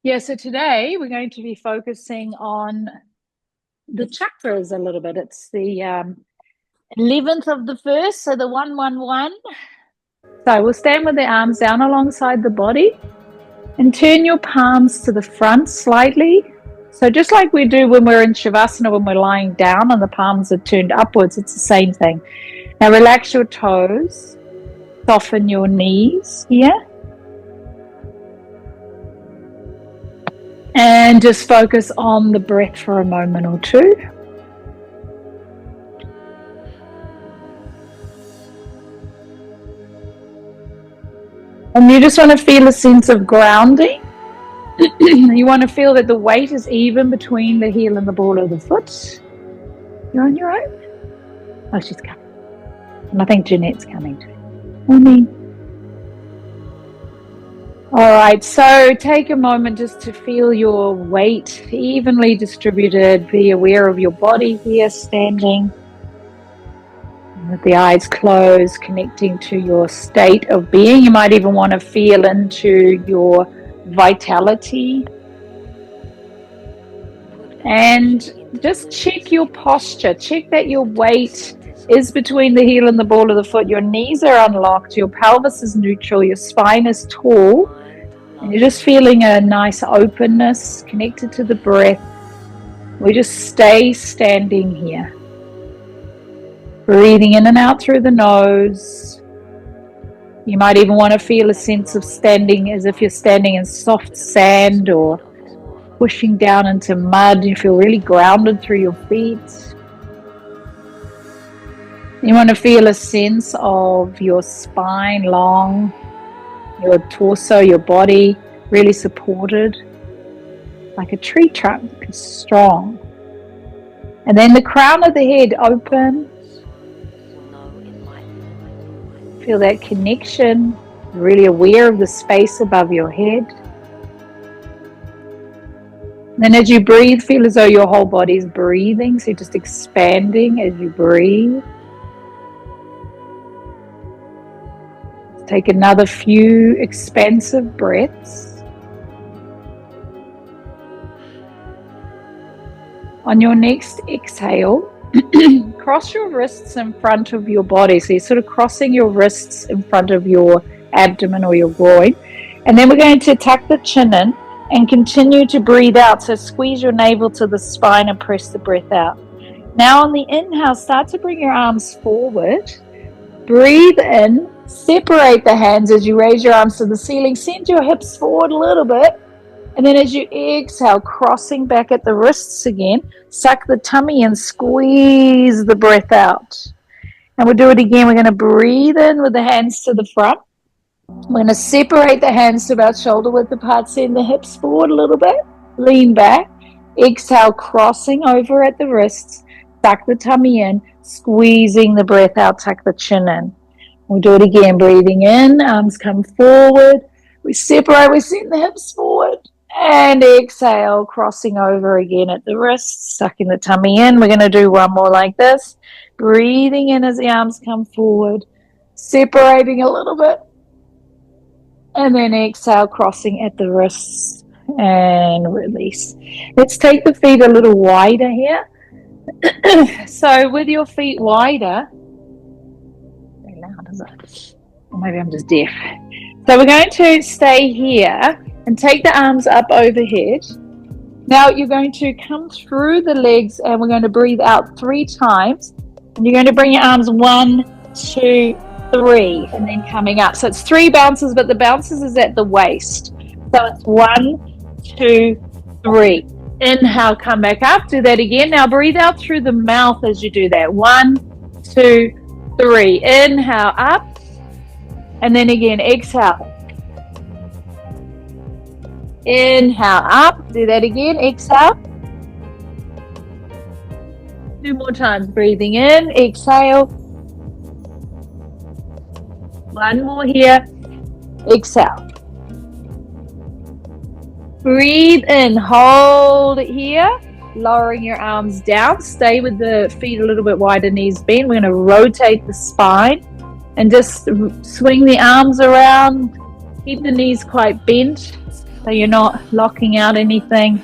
Yeah, so today we're going to be focusing on the chakras a little bit. It's the 11th of the first, so the 111. So we'll stand with the arms down alongside the body and turn your palms to the front slightly. So just like we do when we're in Shavasana, when we're lying down and the palms are turned upwards, it's the same thing. Now relax your toes, soften your knees here. And just focus on the breath for a moment or two. And you just want to feel a sense of grounding. You want to feel that the weight is even between the heel and the ball of the foot. You're on your own? Oh, she's coming. And I think Jeanette's coming too. Morning. All right, so take a moment just to feel your weight evenly distributed. Be aware of your body here, standing with the eyes closed, connecting to your state of being. You might even want to feel into your vitality. And just check your posture. Check that your weight is between the heel and the ball of the foot. Your knees are unlocked. Your pelvis is neutral. Your spine is tall. And you're just feeling a nice openness connected to the breath. We just stay standing here. Breathing in and out through the nose. You might even want to feel a sense of standing as if you're standing in soft sand or pushing down into mud. You feel really grounded through your feet. You want to feel a sense of your spine long, your torso, your body really supported, like a tree trunk, strong. And then the crown of the head open. Feel that connection, really aware of the space above your head. Then as you breathe, feel as though your whole body is breathing, so you're just expanding as you breathe. Take another few expansive breaths. On your next exhale, cross your wrists in front of your body. So you're sort of crossing your wrists in front of your abdomen or your groin. And then we're going to tuck the chin in and continue to breathe out. So squeeze your navel to the spine and press the breath out. Now on the inhale, start to bring your arms forward. Breathe in. Separate the hands as you raise your arms to the ceiling. Send your hips forward a little bit. And then as you exhale, crossing back at the wrists again, suck the tummy and squeeze the breath out. And we'll do it again. We're going to breathe in with the hands to the front. We're going to separate the hands to about shoulder width apart. Send the hips forward a little bit. Lean back. Exhale, crossing over at the wrists. Suck the tummy in, squeezing the breath out. Tuck the chin in. We'll do it again. Breathing in, arms come forward. We separate, we send the hips forward. And exhale, crossing over again at the wrists, sucking the tummy in. We're going to do one more like this. Breathing in as the arms come forward. Separating a little bit. And then exhale, crossing at the wrists. And release. Let's take the feet a little wider here. So with your feet wider, or maybe I'm just deaf. So we're going to stay here and take the arms up overhead. Now you're going to come through the legs and we're going to breathe out 3 times. And you're going to bring your arms 1, 2, 3, and then coming up. So it's 3 bounces, but the bounces is at the waist. So it's 1, 2, 3. Inhale, come back up. Do that again. Now breathe out through the mouth as you do that. 1, 2, 3. Inhale up. And then again, exhale. Inhale up. Do that again. Exhale. 2 more times. Breathing in. Exhale. 1 more here. Exhale. Breathe in. Hold it here. Lowering your arms down. Stay with the feet a little bit wider, knees bent. We're going to rotate the spine. And just swing the arms around. Keep the knees quite bent. so you're not locking out anything.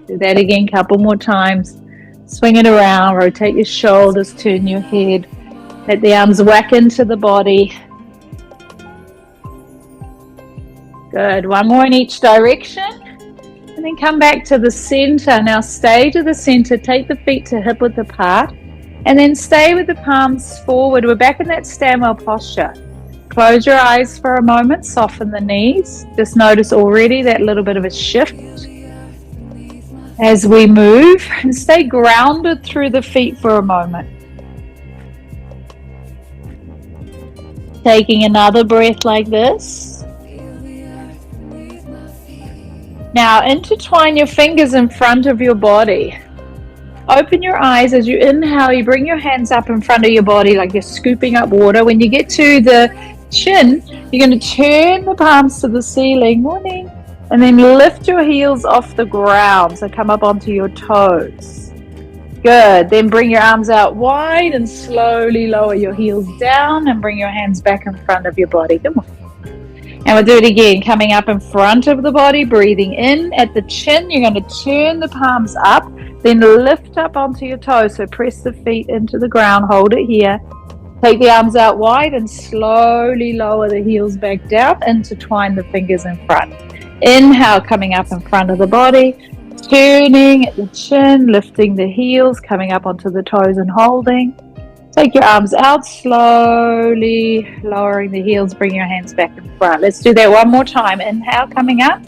Do that again a couple more times. Swing it around, rotate your shoulders, turn your head. Let the arms whack into the body. Good. One more in each direction. And then come back to the center. Now stay to the center. Take the feet to hip width apart. And then stay with the palms forward. We're back in that stand-well posture. Close your eyes for a moment. Soften the knees. Just notice already that little bit of a shift as we move. And stay grounded through the feet for a moment. Taking another breath like this. Now intertwine your fingers in front of your body. Open your eyes as you inhale. You bring your hands up in front of your body like you're scooping up water. When you get to the chin, you're going to turn the palms to the ceiling. Morning. And then lift your heels off the ground. So come up onto your toes. Good. Then bring your arms out wide and slowly lower your heels down and bring your hands back in front of your body. Come on. And we'll do it again. Coming up in front of the body, breathing in at the chin. You're going to turn the palms up, then lift up onto your toes. So press the feet into the ground. Hold it here. Take the arms out wide and slowly lower the heels back down. Intertwine the fingers in front. Inhale, coming up in front of the body. Turning at the chin, lifting the heels, coming up onto the toes and holding. Take your arms out slowly, lowering the heels, bring your hands back in front. Let's do that one more time. Inhale, coming up.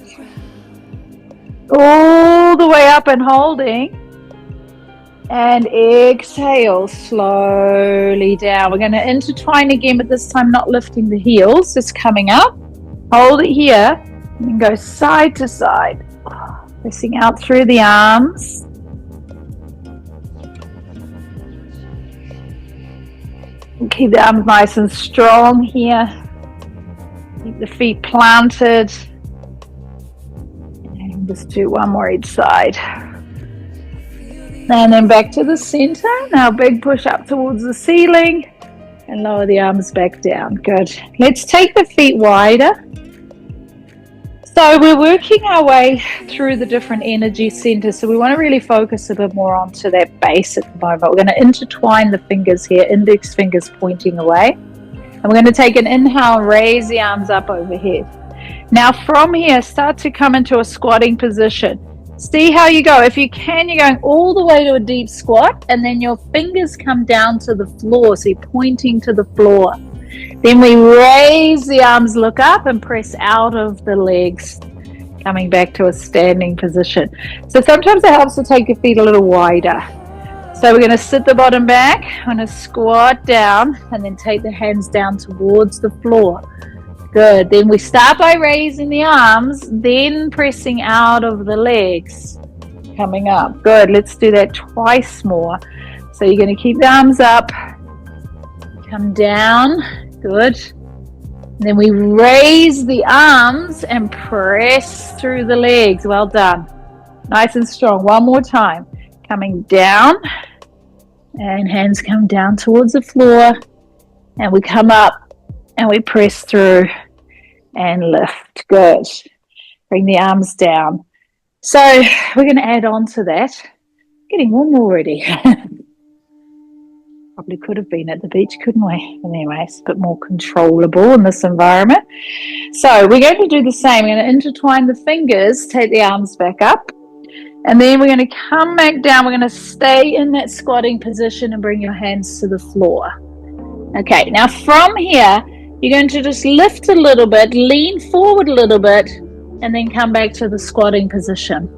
All the way up and holding. And exhale, slowly down. We're going to intertwine again, but this time not lifting the heels, just coming up. Hold it here and go side to side. Pressing out through the arms. And keep the arms nice and strong here. Keep the feet planted. And just do one more each side. And then back to the center. Now big push up towards the ceiling. And lower the arms back down. Good. Let's take the feet wider. So we're working our way through the different energy centers. So we want to really focus a bit more onto that base at the moment. We're going to intertwine the fingers here, index fingers pointing away. And we're going to take an inhale and raise the arms up overhead. Now from here, start to come into a squatting position. See how you go. If you can, you're going all the way to a deep squat, and then your fingers come down to the floor. So you're pointing to the floor. Then we raise the arms, look up and press out of the legs, coming back to a standing position. So sometimes it helps to take your feet a little wider. So we're going to sit the bottom back, I'm going to squat down and then take the hands down towards the floor. Good. Then we start by raising the arms, then pressing out of the legs, coming up. Good. Let's do that twice more. So you're going to keep the arms up, come down. Good. And then we raise the arms and press through the legs. Well done. Nice and strong. One more time. Coming down. And hands come down towards the floor. And we come up and we press through and lift. Good. Bring the arms down. So we're going to add on to that. Getting warm already. Probably could have been at the beach, couldn't we? But anyway, it's a bit more controllable in this environment. So we're going to do the same. We're going to intertwine the fingers, take the arms back up, and then we're going to come back down. We're going to stay in that squatting position and bring your hands to the floor. Okay, now from here, you're going to just lift a little bit, lean forward a little bit, and then come back to the squatting position.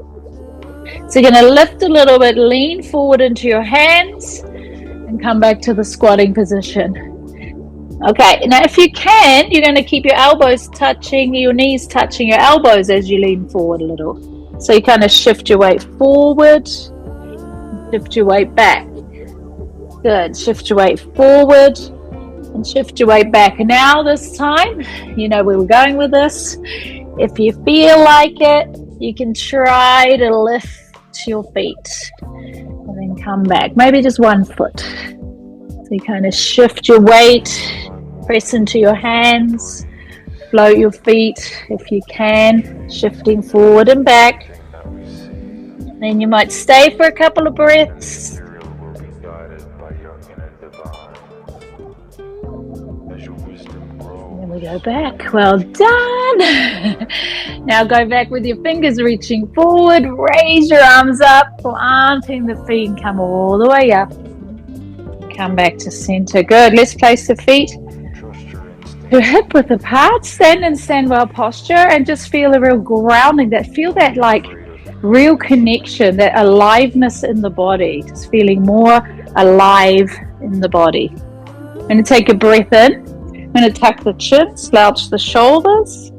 So you're going to lift a little bit, lean forward into your hands, and come back to the squatting position. Okay, now if you can, you're going to keep your elbows touching, your knees touching your elbows as you lean forward a little. So you kind of shift your weight forward, shift your weight back. Good, shift your weight forward and shift your weight back. And now this time, you know where we're going with this. If you feel like it, you can try to lift your feet. And then come back, maybe just 1 foot. So you kind of shift your weight Press into your hands. Float your feet if you can, shifting forward and back. Then you might stay for a couple of breaths. Then we go back. Well done. Now go back with your fingers reaching forward. Raise your arms up, planting the feet and come all the way up. Come back to center. Good. Let's place the feet hip width apart. Stand in stand well posture and just feel a real grounding. Feel that like real connection, that aliveness in the body. Just feeling more alive in the body. I'm going to take a breath in. I'm going to tuck the chin, slouch the shoulders,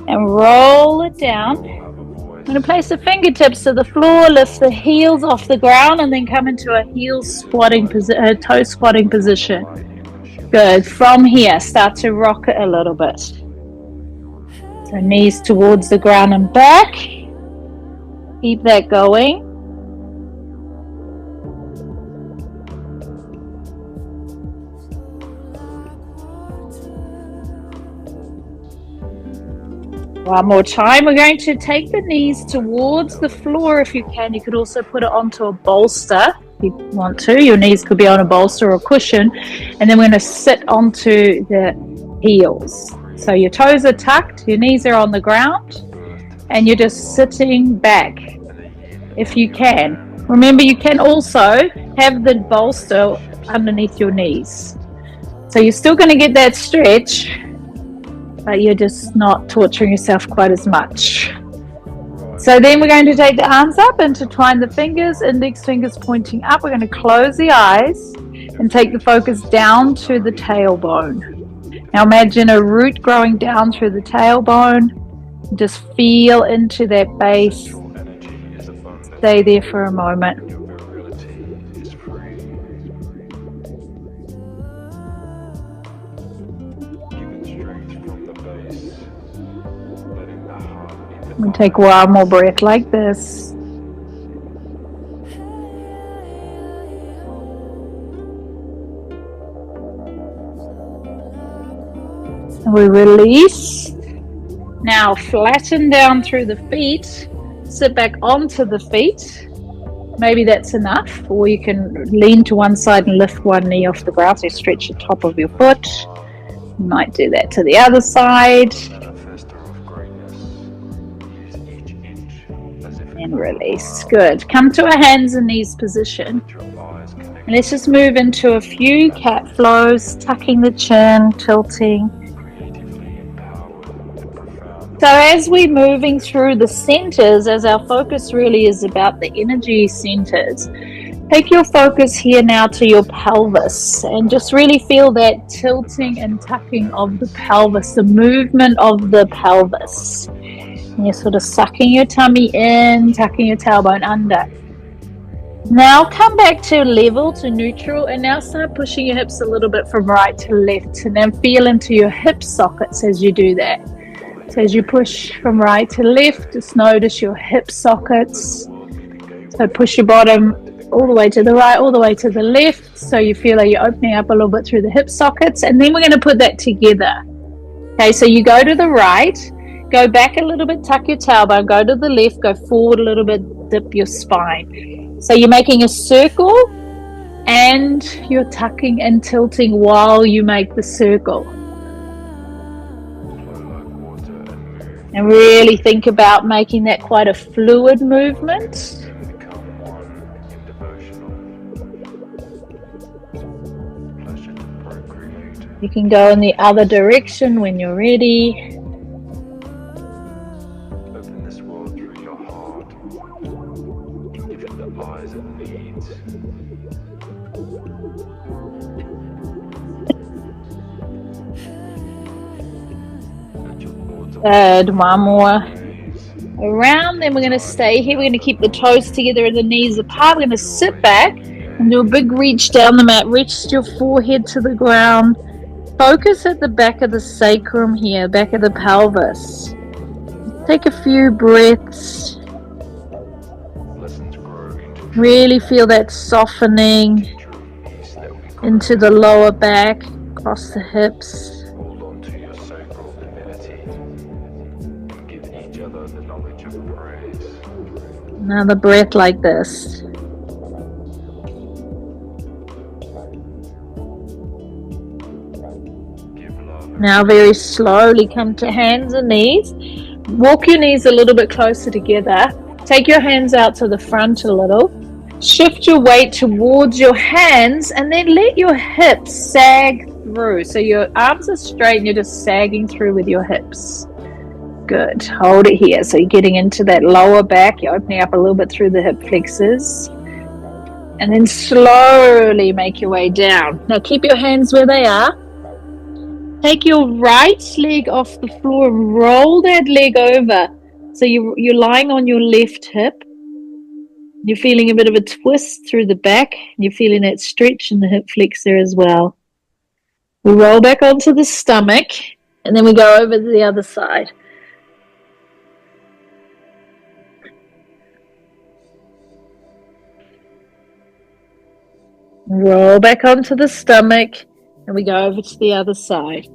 and roll it down. I'm going to place the fingertips to the floor, lift the heels off the ground, and then come into a toe squatting position. Good. From here, start to rock it a little bit. So knees towards the ground and back. Keep that going. One more time. We're going to take the knees towards the floor if you can. You could also put it onto a bolster if you want to. Your knees could be on a bolster or a cushion. And then we're going to sit onto the heels. So your toes are tucked, your knees are on the ground, and you're just sitting back if you can. Remember, you can also have the bolster underneath your knees. So you're still going to get that stretch, but you're just not torturing yourself quite as much. So then we're going to take the arms up, intertwine the fingers, index fingers pointing up. We're going to close the eyes and take the focus down to the tailbone. Now imagine a root growing down through the tailbone. Just feel into that base. Stay there for a moment. We'll take one more breath like this. And we release. Now flatten down through the feet. Sit back onto the feet. Maybe that's enough. Or you can lean to one side and lift one knee off the ground. So you stretch the top of your foot. You might do that to the other side. And release. Good. Come to a hands and knees position. And let's just move into a few cat flows, tucking the chin, tilting. So as we're moving through the centers, as our focus really is about the energy centers, take your focus here now to your pelvis and just really feel that tilting and tucking of the pelvis, the movement of the pelvis. And you're sort of sucking your tummy in, tucking your tailbone under. Now come back to level, to neutral, and now start pushing your hips a little bit from right to left, and then feel into your hip sockets as you do that. So as you push from right to left, just notice your hip sockets. So push your bottom all the way to the right, all the way to the left, so you feel like you're opening up a little bit through the hip sockets, and then we're going to put that together. Okay, so you go to the right, go back a little bit, tuck your tailbone, go to the left, go forward a little bit, dip your spine. So you're making a circle and you're tucking and tilting while you make the circle. And really think about making that quite a fluid movement. You can go in the other direction when you're ready. Open this world through your heart. Give it the eyes it needs. Good. One more around. Then we're going to stay here. We're going to keep the toes together and the knees apart. We're going to sit back and do a big reach down the mat. Reach your forehead to the ground. Focus at the back of the sacrum here, back of the pelvis. Take a few breaths. Really feel that softening into the lower back, across the hips. and giving each other the knowledge of praise. Another breath like this. Now very slowly come to hands and knees. Walk your knees a little bit closer together. Take your hands out to the front a little. Shift your weight towards your hands and then let your hips sag through. So your arms are straight and you're just sagging through with your hips. Good. Hold it here. So you're getting into that lower back. You're opening up a little bit through the hip flexors. And then slowly make your way down. Now keep your hands where they are. Take your right leg off the floor and roll that leg over. So you're lying on your left hip. You're feeling a bit of a twist through the back. You're feeling that stretch in the hip flexor as well. We roll back onto the stomach and then we go over to the other side. Roll back onto the stomach and we go over to the other side.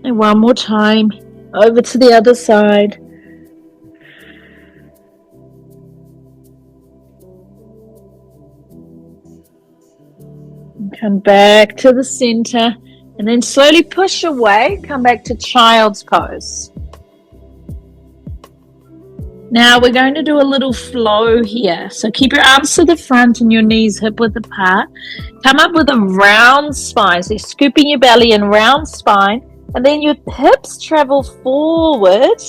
And one more time, over to the other side. And come back to the center and then slowly push away, come back to child's pose. Now we're going to do a little flow here. So keep your arms to the front and your knees hip width apart. Come up with a round spine. So you're scooping your belly in, round spine. And then your hips travel forward.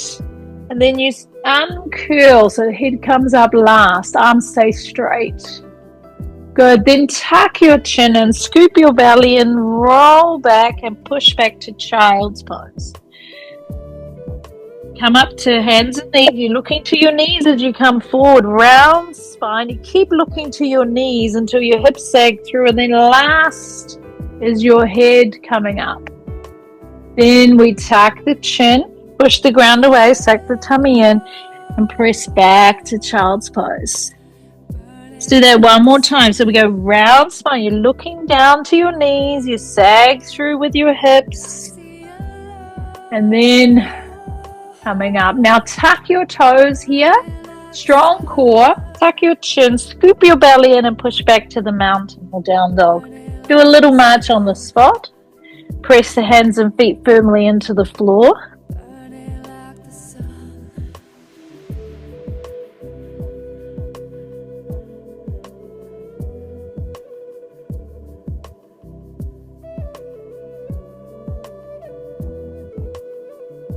And then you uncurl. So the head comes up last. Arms stay straight. Good. Then tuck your chin and scoop your belly and roll back and push back to child's pose. Come up to hands and knees. You're looking to your knees as you come forward. Round spine. You keep looking to your knees until your hips sag through. And then last is your head coming up. Then we tuck the chin, push the ground away, suck the tummy in, and press back to child's pose. Let's do that one more time. So we go round spine. You're looking down to your knees. You sag through with your hips. And then coming up. Now tuck your toes here. Strong core. Tuck your chin. Scoop your belly in and push back to the mountain or down dog. Do a little march on the spot. Press the hands and feet firmly into the floor.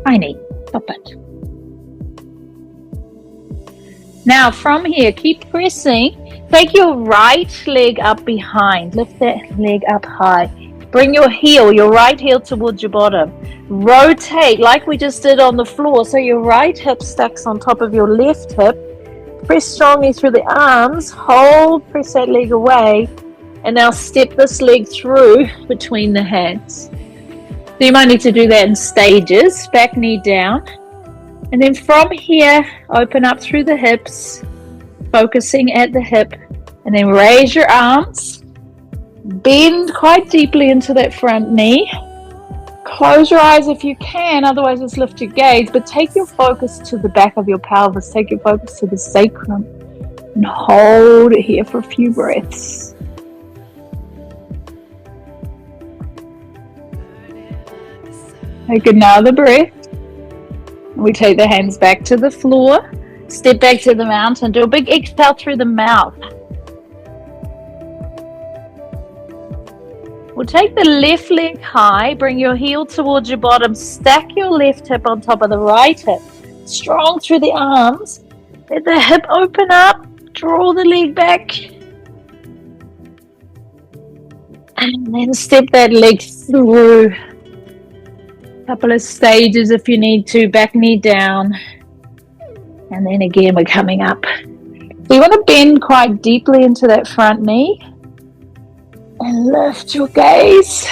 Tiny. Stop it. Now from here, keep pressing. Take your right leg up behind. Lift that leg up high. Bring your heel, your right heel towards your bottom. Rotate like we just did on the floor. So your right hip stacks on top of your left hip. Press strongly through the arms. Hold, press that leg away. And now step this leg through between the hands. So you might need to do that in stages. Back knee down. And then from here, open up through the hips, focusing at the hip. And then raise your arms. Bend quite deeply into that front knee. Close your eyes if you can, otherwise just lift your gaze. But take your focus to the back of your pelvis. Take your focus to the sacrum. And hold it here for a few breaths. Take another breath. We take the hands back to the floor. Step back to the mountain. Do a big exhale through the mouth. We'll take the left leg high. Bring your heel towards your bottom. Stack your left hip on top of the right hip. Strong through the arms. Let the hip open up. Draw the leg back. And then step that leg through. Couple of stages if you need to. Back knee down. And then again we're coming up. So you want to bend quite deeply into that front knee. And lift your gaze.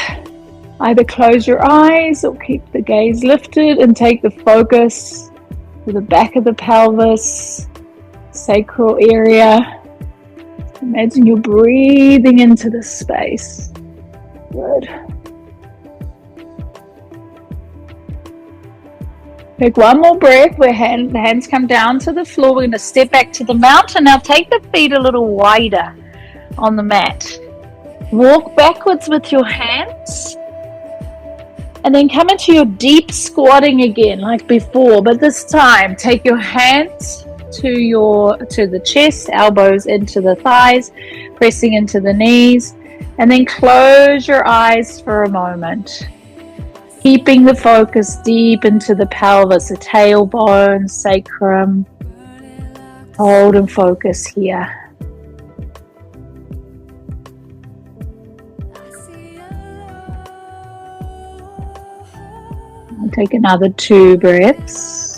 Either close your eyes or keep the gaze lifted and take the focus to the back of the pelvis, sacral area. Imagine you're breathing into this space. Good. Take one more breath. The hands come down to the floor. We're going to step back to the mountain. Now take the feet a little wider on the mat. Walk backwards with your hands. And then come into your deep squatting again, like before. But this time, take your hands to the chest, elbows into the thighs, pressing into the knees. And then close your eyes for a moment. Keeping the focus deep into the pelvis, the tailbone, sacrum. Hold and focus here. And take another 2 breaths.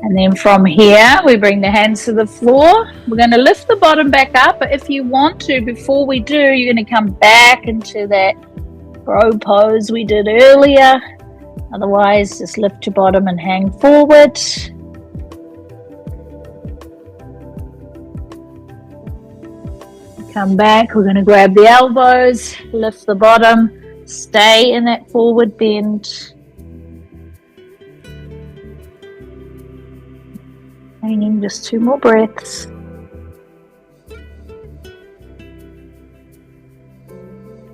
And then from here, we bring the hands to the floor. We're going to lift the bottom back up. But if you want to, before we do, you're going to come back into that crow pose we did earlier. Otherwise, just lift your bottom and hang forward. Come back. We're going to grab the elbows, lift the bottom, stay in that forward bend. Hanging just 2 more breaths.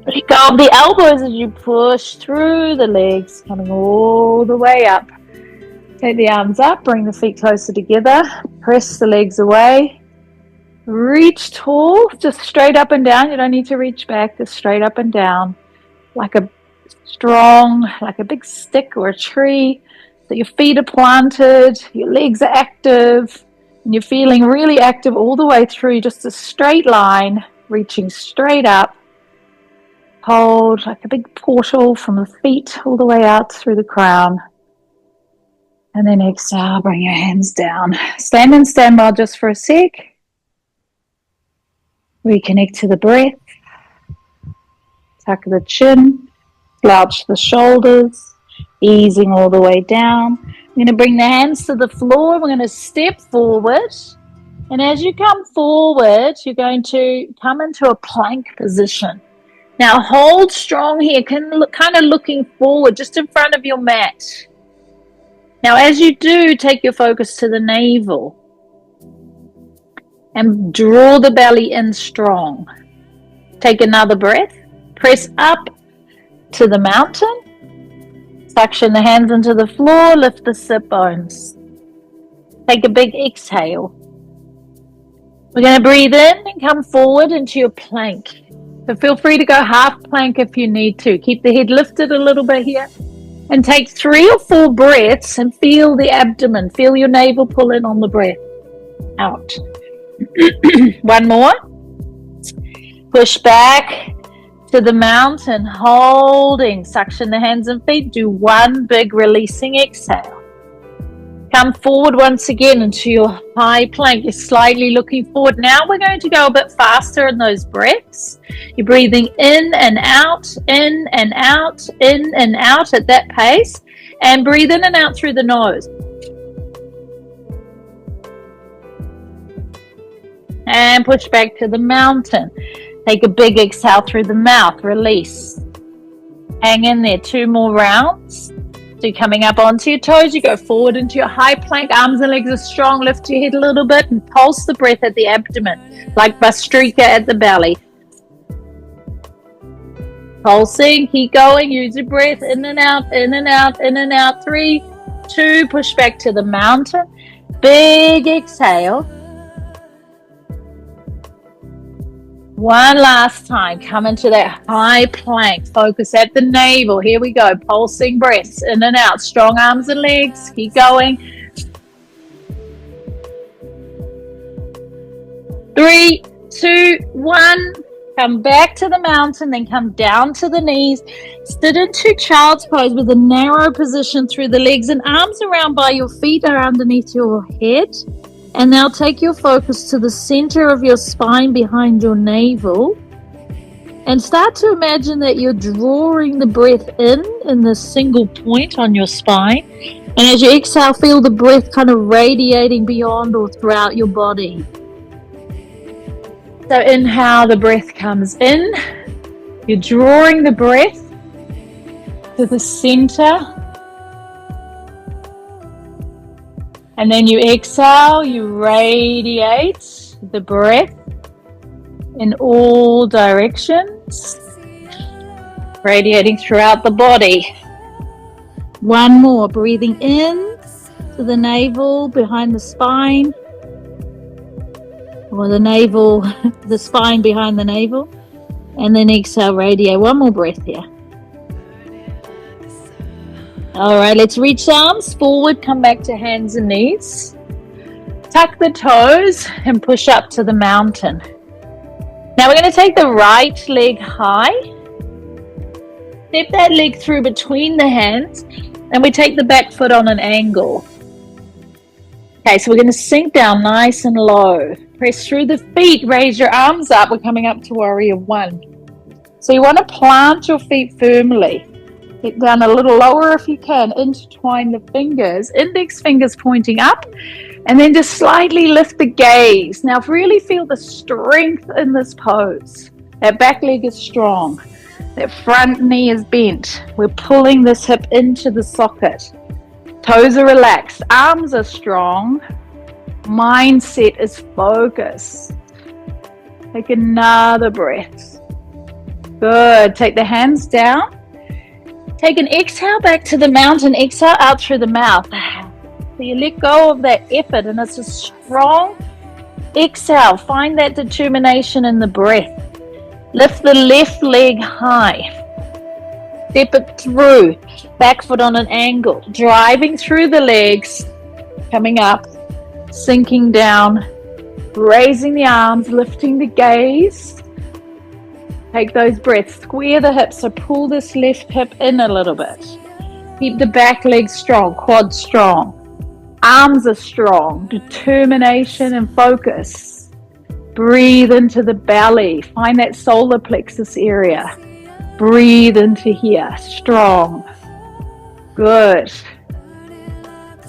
Let go of the elbows as you push through the legs, coming all the way up. Take the arms up, bring the feet closer together, press the legs away. Reach tall, just straight up and down. You don't need to reach back, just straight up and down. Like a big stick or a tree. So your feet are planted, your legs are active, and you're feeling really active all the way through. Just a straight line, reaching straight up. Hold like a big portal from the feet all the way out through the crown. And then exhale, bring your hands down. Stand and stand by just for a sec. Reconnect to the breath. Tuck the chin, slouch the shoulders. Easing all the way down. I'm going to bring the hands to the floor. We're going to step forward. And as you come forward, you're going to come into a plank position. Now hold strong here, kind of looking forward, just in front of your mat. Now as you do, take your focus to the navel. And draw the belly in strong. Take another breath. Press up to the mountain. Suction the hands into the floor, lift the sit bones. Take a big exhale. We're going to breathe in and come forward into your plank. So feel free to go half plank if you need to. Keep the head lifted a little bit here. And take 3 or 4 breaths and feel the abdomen. Feel your navel pull in on the breath. Out. 1 more. Push back to the mountain, holding, suction the hands and feet. Do 1 big releasing exhale. Come forward once again into your high plank. You're slightly looking forward. Now we're going to go a bit faster in those breaths. You're breathing in and out, in and out, in and out at that pace. And breathe in and out through the nose. And push back to the mountain. Take a big exhale through the mouth. Release. Hang in there. 2 more rounds. So you're coming up onto your toes. You go forward into your high plank. Arms and legs are strong. Lift your head a little bit and pulse the breath at the abdomen. Like Bastrika at the belly. Pulsing. Keep going. Use your breath. In and out. In and out. In and out. 3, 2. Push back to the mountain. Big exhale. 1 last time. Come into that high plank. Focus at the navel. Here we go. Pulsing breaths in and out. Strong arms and legs. Keep going. 3, 2, 1. Come back to the mountain. Then come down to the knees. Sit into child's pose with a narrow position through the legs and arms around by your feet are underneath your head. And now take your focus to the center of your spine behind your navel. And start to imagine that you're drawing the breath in this single point on your spine. And as you exhale, feel the breath kind of radiating beyond or throughout your body. So inhale, the breath comes in. You're drawing the breath to the center. And then you exhale, you radiate the breath in all directions, radiating throughout the body. One more, breathing in to the navel, behind the spine, or the navel, the spine behind the navel, and then exhale, radiate. One more breath here. All right, let's reach the arms forward, come back to hands and knees. Tuck the toes and push up to the mountain. Now we're going to take the right leg high. Step that leg through between the hands, and we take the back foot on an angle. Okay, so we're going to sink down nice and low. Press through the feet, raise your arms up. We're coming up to warrior one. So you want to plant your feet firmly. Get down a little lower if you can. Intertwine the fingers, index fingers pointing up, and then just slightly lift the gaze. Now really feel the strength in this pose. That back leg is strong. That front knee is bent. We're pulling this hip into the socket. Toes are relaxed. Arms are strong. Mindset is focused. Take another breath. Good. Take the hands down. Take an exhale back to the mountain. Exhale out through the mouth. So you let go of that effort, and it's a strong exhale. Find that determination in the breath. Lift the left leg high. Step it through. Back foot on an angle. Driving through the legs. Coming up. Sinking down. Raising the arms. Lifting the gaze. Take those breaths. Square the hips. So pull this left hip in a little bit. Keep the back leg strong. Quads strong. Arms are strong. Determination and focus. Breathe into the belly. Find that solar plexus area. Breathe into here. Strong. Good.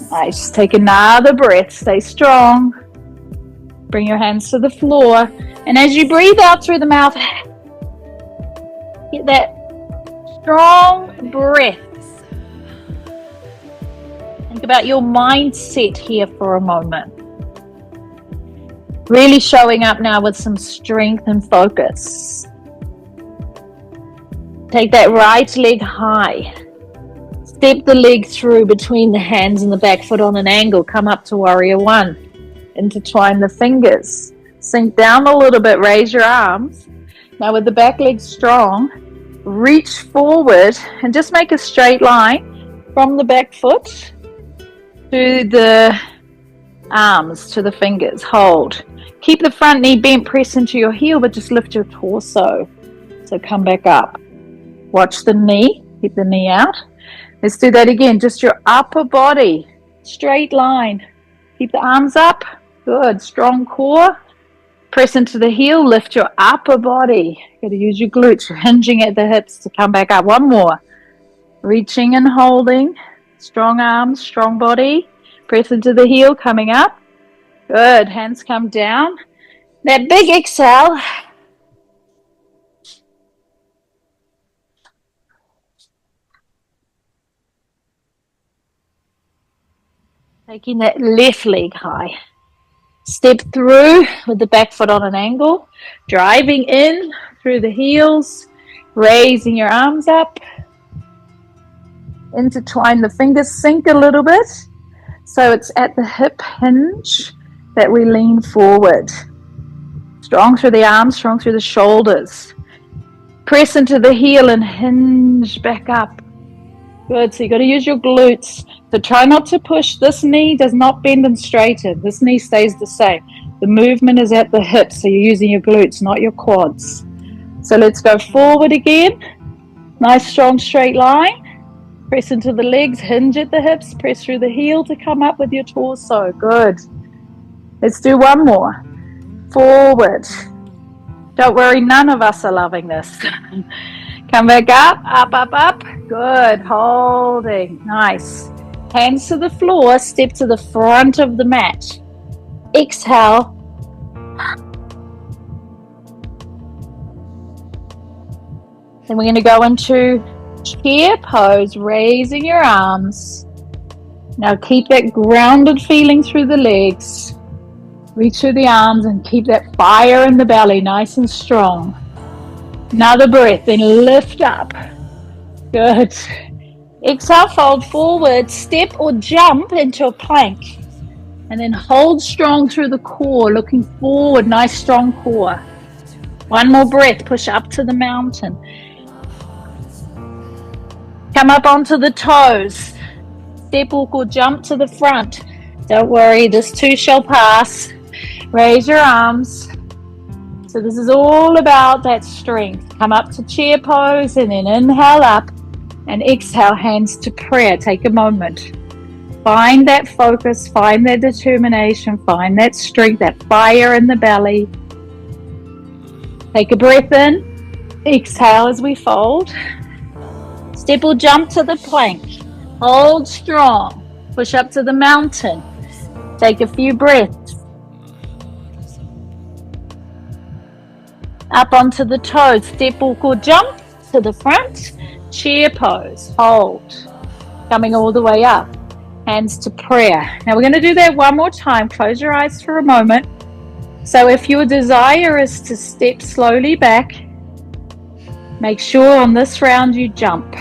Nice. Take another breath. Stay strong. Bring your hands to the floor. And as you breathe out through the mouth, get that strong breath. Think about your mindset here for a moment. Really showing up now with some strength and focus. Take that right leg high. Step the leg through between the hands and the back foot on an angle. Come up to warrior one. Intertwine the fingers. Sink down a little bit. Raise your arms. Now with the back leg strong, reach forward and just make a straight line from the back foot to the arms, to the fingers. Hold. Keep the front knee bent, press into your heel, but just lift your torso. So come back up. Watch the knee. Keep the knee out. Let's do that again. Just your upper body. Straight line. Keep the arms up. Good. Strong core. Press into the heel. Lift your upper body. You've got to use your glutes. You're hinging at the hips to come back up. One more. Reaching and holding. Strong arms. Strong body. Press into the heel. Coming up. Good. Hands come down. That big exhale. Taking that left leg high. Step through with the back foot on an angle. Driving in through the heels. Raising your arms up. Intertwine the fingers. Sink a little bit. So it's at the hip hinge that we lean forward. Strong through the arms, strong through the shoulders. Press into the heel and hinge back up. Good, so you've got to use your glutes. So try not to push. This knee does not bend and straighten. This knee stays the same. The movement is at the hips, so you're using your glutes, not your quads. So let's go forward again. Nice, strong, straight line. Press into the legs, hinge at the hips, press through the heel to come up with your torso. Good. Let's do one more. Forward. Don't worry, none of us are loving this. Come back up, up, up, up. Good. Holding. Nice. Hands to the floor, step to the front of the mat. Exhale. Then we're going to go into chair pose, raising your arms. Now keep that grounded feeling through the legs. Reach through the arms and keep that fire in the belly nice and strong. Another breath, then lift up. Good. Exhale, fold forward, step or jump into a plank. And then hold strong through the core, looking forward, nice strong core. One more breath, push up to the mountain. Come up onto the toes. Step, walk, or jump to the front. Don't worry, this too shall pass. Raise your arms. So this is all about that strength. Come up to chair pose and then inhale up and exhale, hands to prayer. Take a moment. Find that focus, find that determination, find that strength, that fire in the belly. Take a breath in. Exhale as we fold. Step or jump to the plank. Hold strong. Push up to the mountain. Take a few breaths. Up onto the toes. Step, walk, or jump to the front. Chair pose. Hold. Coming all the way up. Hands to prayer. Now we're going to do that one more time. Close your eyes for a moment. So if your desire is to step slowly back, make sure on this round you jump.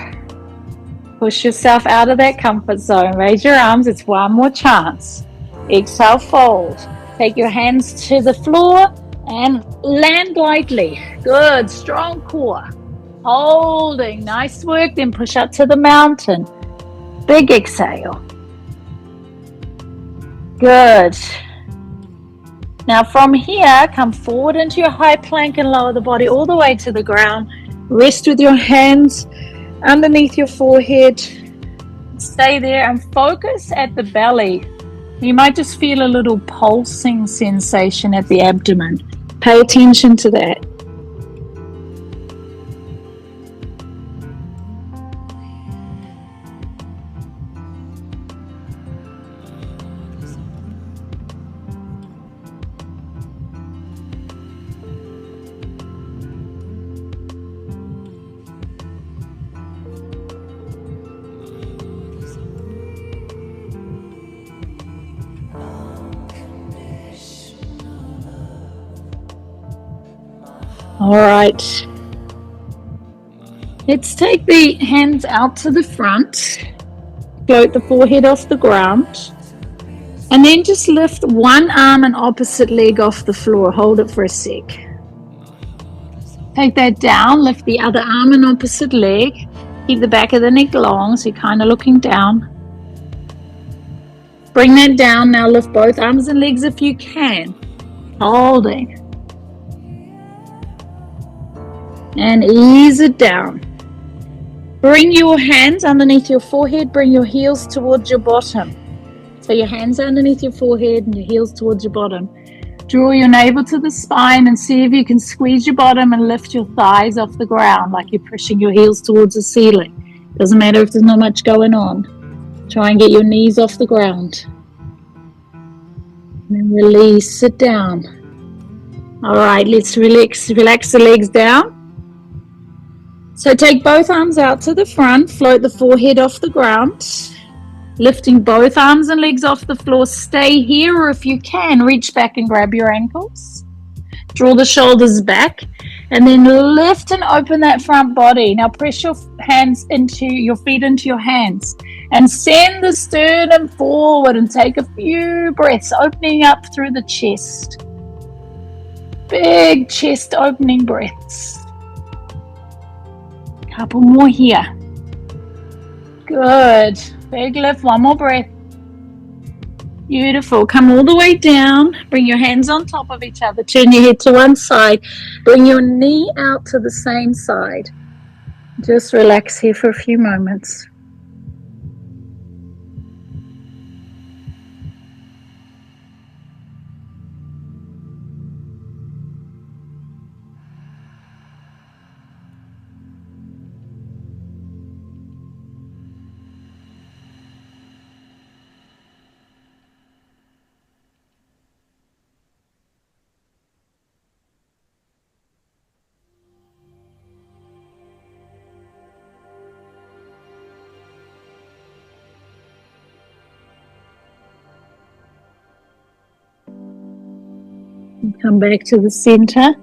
Push yourself out of that comfort zone. Raise your arms. It's one more chance. Exhale, fold. Take your hands to the floor and land lightly. Good. Strong core. Holding. Nice work. Then push up to the mountain. Big exhale. Good. Now from here, come forward into your high plank and lower the body all the way to the ground. Rest with your hands underneath your forehead. Stay there and focus at the belly. You might just feel a little pulsing sensation at the abdomen. Pay attention to that. All right. Let's take the hands out to the front. Float the forehead off the ground. And then just lift one arm and opposite leg off the floor. Hold it for a sec. Take that down. Lift the other arm and opposite leg. Keep the back of the neck long so you're kind of looking down. Bring that down. Now lift both arms and legs if you can. Holding. And ease it down. Bring your hands underneath your forehead. Bring your heels towards your bottom. So your hands underneath your forehead and your heels towards your bottom. Draw your navel to the spine and see if you can squeeze your bottom and lift your thighs off the ground like you're pushing your heels towards the ceiling. Doesn't matter if there's not much going on. Try and get your knees off the ground. And then release, sit down. All right, let's relax the legs down. So take both arms out to the front, float the forehead off the ground, lifting both arms and legs off the floor. Stay here, or if you can, reach back and grab your ankles. Draw the shoulders back, and then lift and open that front body. Now press your feet into your hands, and send the sternum forward and take a few breaths, opening up through the chest. Big chest opening breaths. Couple more here. Good. Big lift. One more breath. Beautiful. Come all the way down. Bring your hands on top of each other. Turn your head to one side. Bring your knee out to the same side. Just relax here for a few moments. Come back to the center.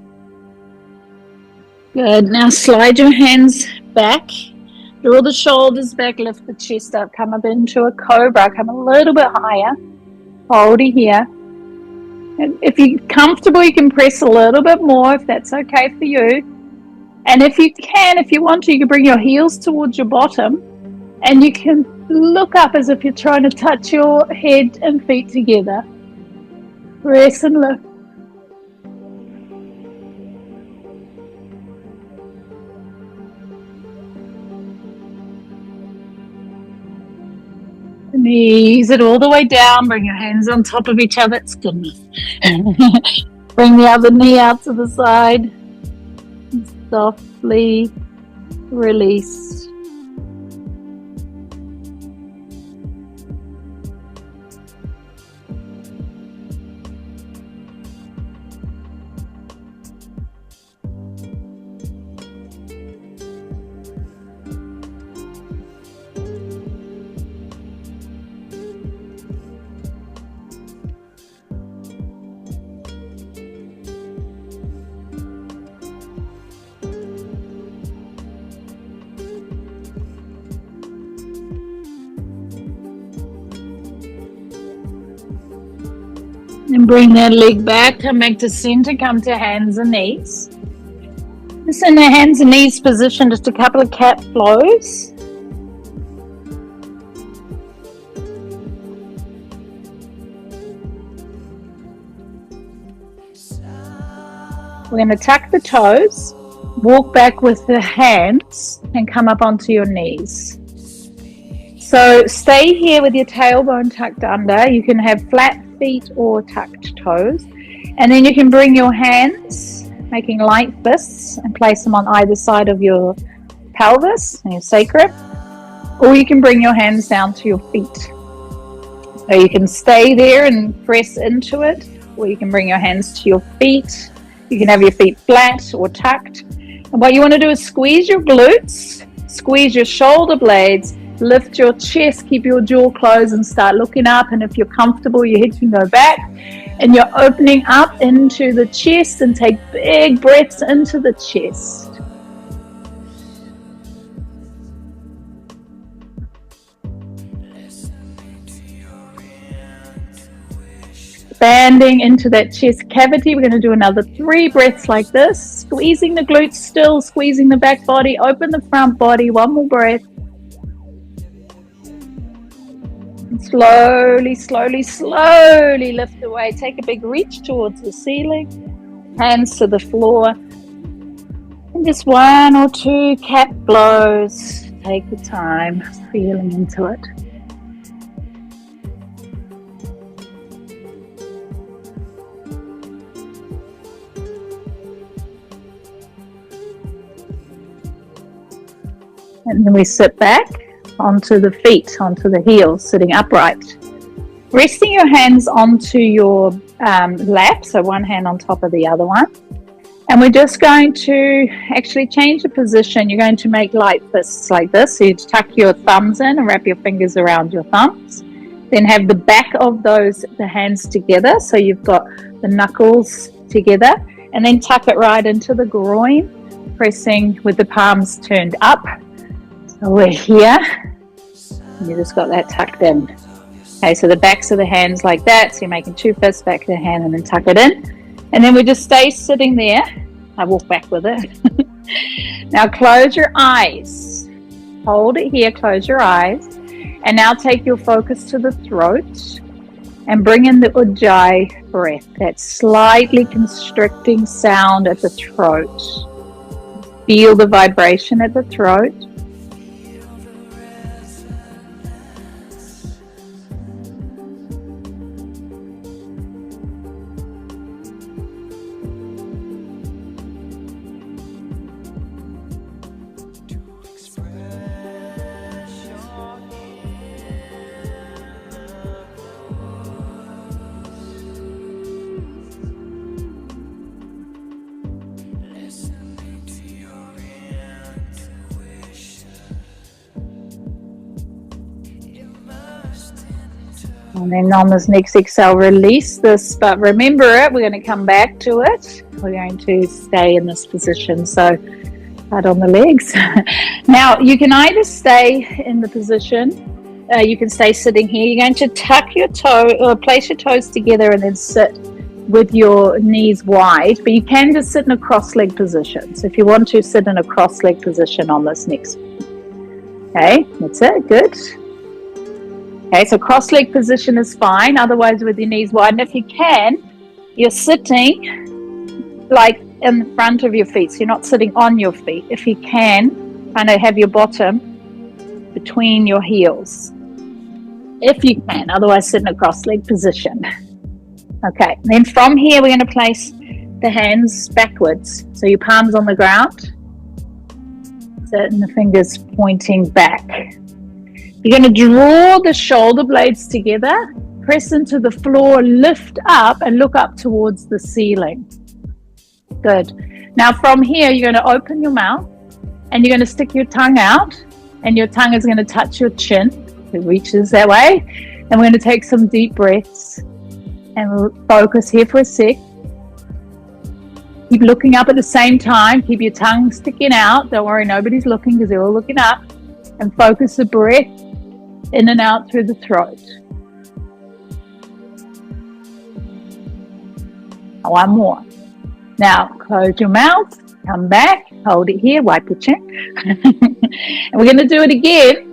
Good. Now slide your hands back. Draw the shoulders back, lift the chest up, come up into a cobra, come a little bit higher. Hold it here. And if you're comfortable, you can press a little bit more if that's okay for you. And if you can, if you want to, you can bring your heels towards your bottom and you can look up as if you're trying to touch your head and feet together. Press and lift. And ease it all the way down. Bring your hands on top of each other. It's good enough. Bring the other knee out to the side. And softly release. And bring that leg back, come back to center, come to hands and knees. Just in the hands and knees position, just a couple of cat flows. We're going to tuck the toes, walk back with the hands and come up onto your knees. So stay here with your tailbone tucked under. You can have flat feet or tucked toes. And then you can bring your hands, making light fists, and place them on either side of your pelvis and your sacrum. Or you can bring your hands down to your feet. So you can stay there and press into it, or you can bring your hands to your feet. You can have your feet flat or tucked. And what you want to do is squeeze your glutes, squeeze your shoulder blades, lift your chest, keep your jaw closed and start looking up. And if you're comfortable, your head can go back. And you're opening up into the chest and take big breaths into the chest. Expanding into that chest cavity. We're going to do another 3 breaths like this. Squeezing the glutes still, squeezing the back body, open the front body. 1 more breath. And slowly, slowly, slowly lift away. Take a big reach towards the ceiling. Hands to the floor. And just 1 or 2 cat blows. Take the time, feeling into it. And then we sit back onto the feet, onto the heels, sitting upright. Resting your hands onto your lap, so one hand on top of the other one. And we're just going to actually change the position. You're going to make light fists like this. So you tuck your thumbs in and wrap your fingers around your thumbs. Then have the back of the hands together. So you've got the knuckles together. And then tuck it right into the groin, pressing with the palms turned up. So we're here. And you just got that tucked in. Okay, so the backs of the hands like that. So you're making 2 fists, back of the hand, and then tuck it in. And then we just stay sitting there. I walk back with it. Now close your eyes. Hold it here, close your eyes. And now take your focus to the throat and bring in the Ujjayi breath, that slightly constricting sound at the throat. Feel the vibration at the throat. And then on this next exhale, release this, but remember it, we're going to come back to it. We're going to stay in this position. So hard on the legs. Now, you can either stay in the position, you can stay sitting here. You're going to tuck your toe, or place your toes together and then sit with your knees wide, but you can just sit in a cross-leg position. So if you want to sit in a cross-leg position on this next. Okay, that's it, good. Okay, so cross-leg position is fine, otherwise with your knees wide. And if you can, you're sitting like in front of your feet, so you're not sitting on your feet. If you can, kind of have your bottom between your heels. If you can, otherwise sit in a cross-leg position. Okay, then from here we're going to place the hands backwards. So your palms on the ground, and the fingers pointing back. You're going to draw the shoulder blades together, press into the floor, lift up and look up towards the ceiling. Good. Now from here, you're going to open your mouth and you're going to stick your tongue out, and your tongue is going to touch your chin. It reaches that way. And we're going to take some deep breaths and we'll focus here for a sec. Keep looking up at the same time. Keep your tongue sticking out. Don't worry, nobody's looking because they're all looking up. And focus the breath in and out through the throat. One more. Now, close your mouth, come back, hold it here, wipe your chin. And we're going to do it again.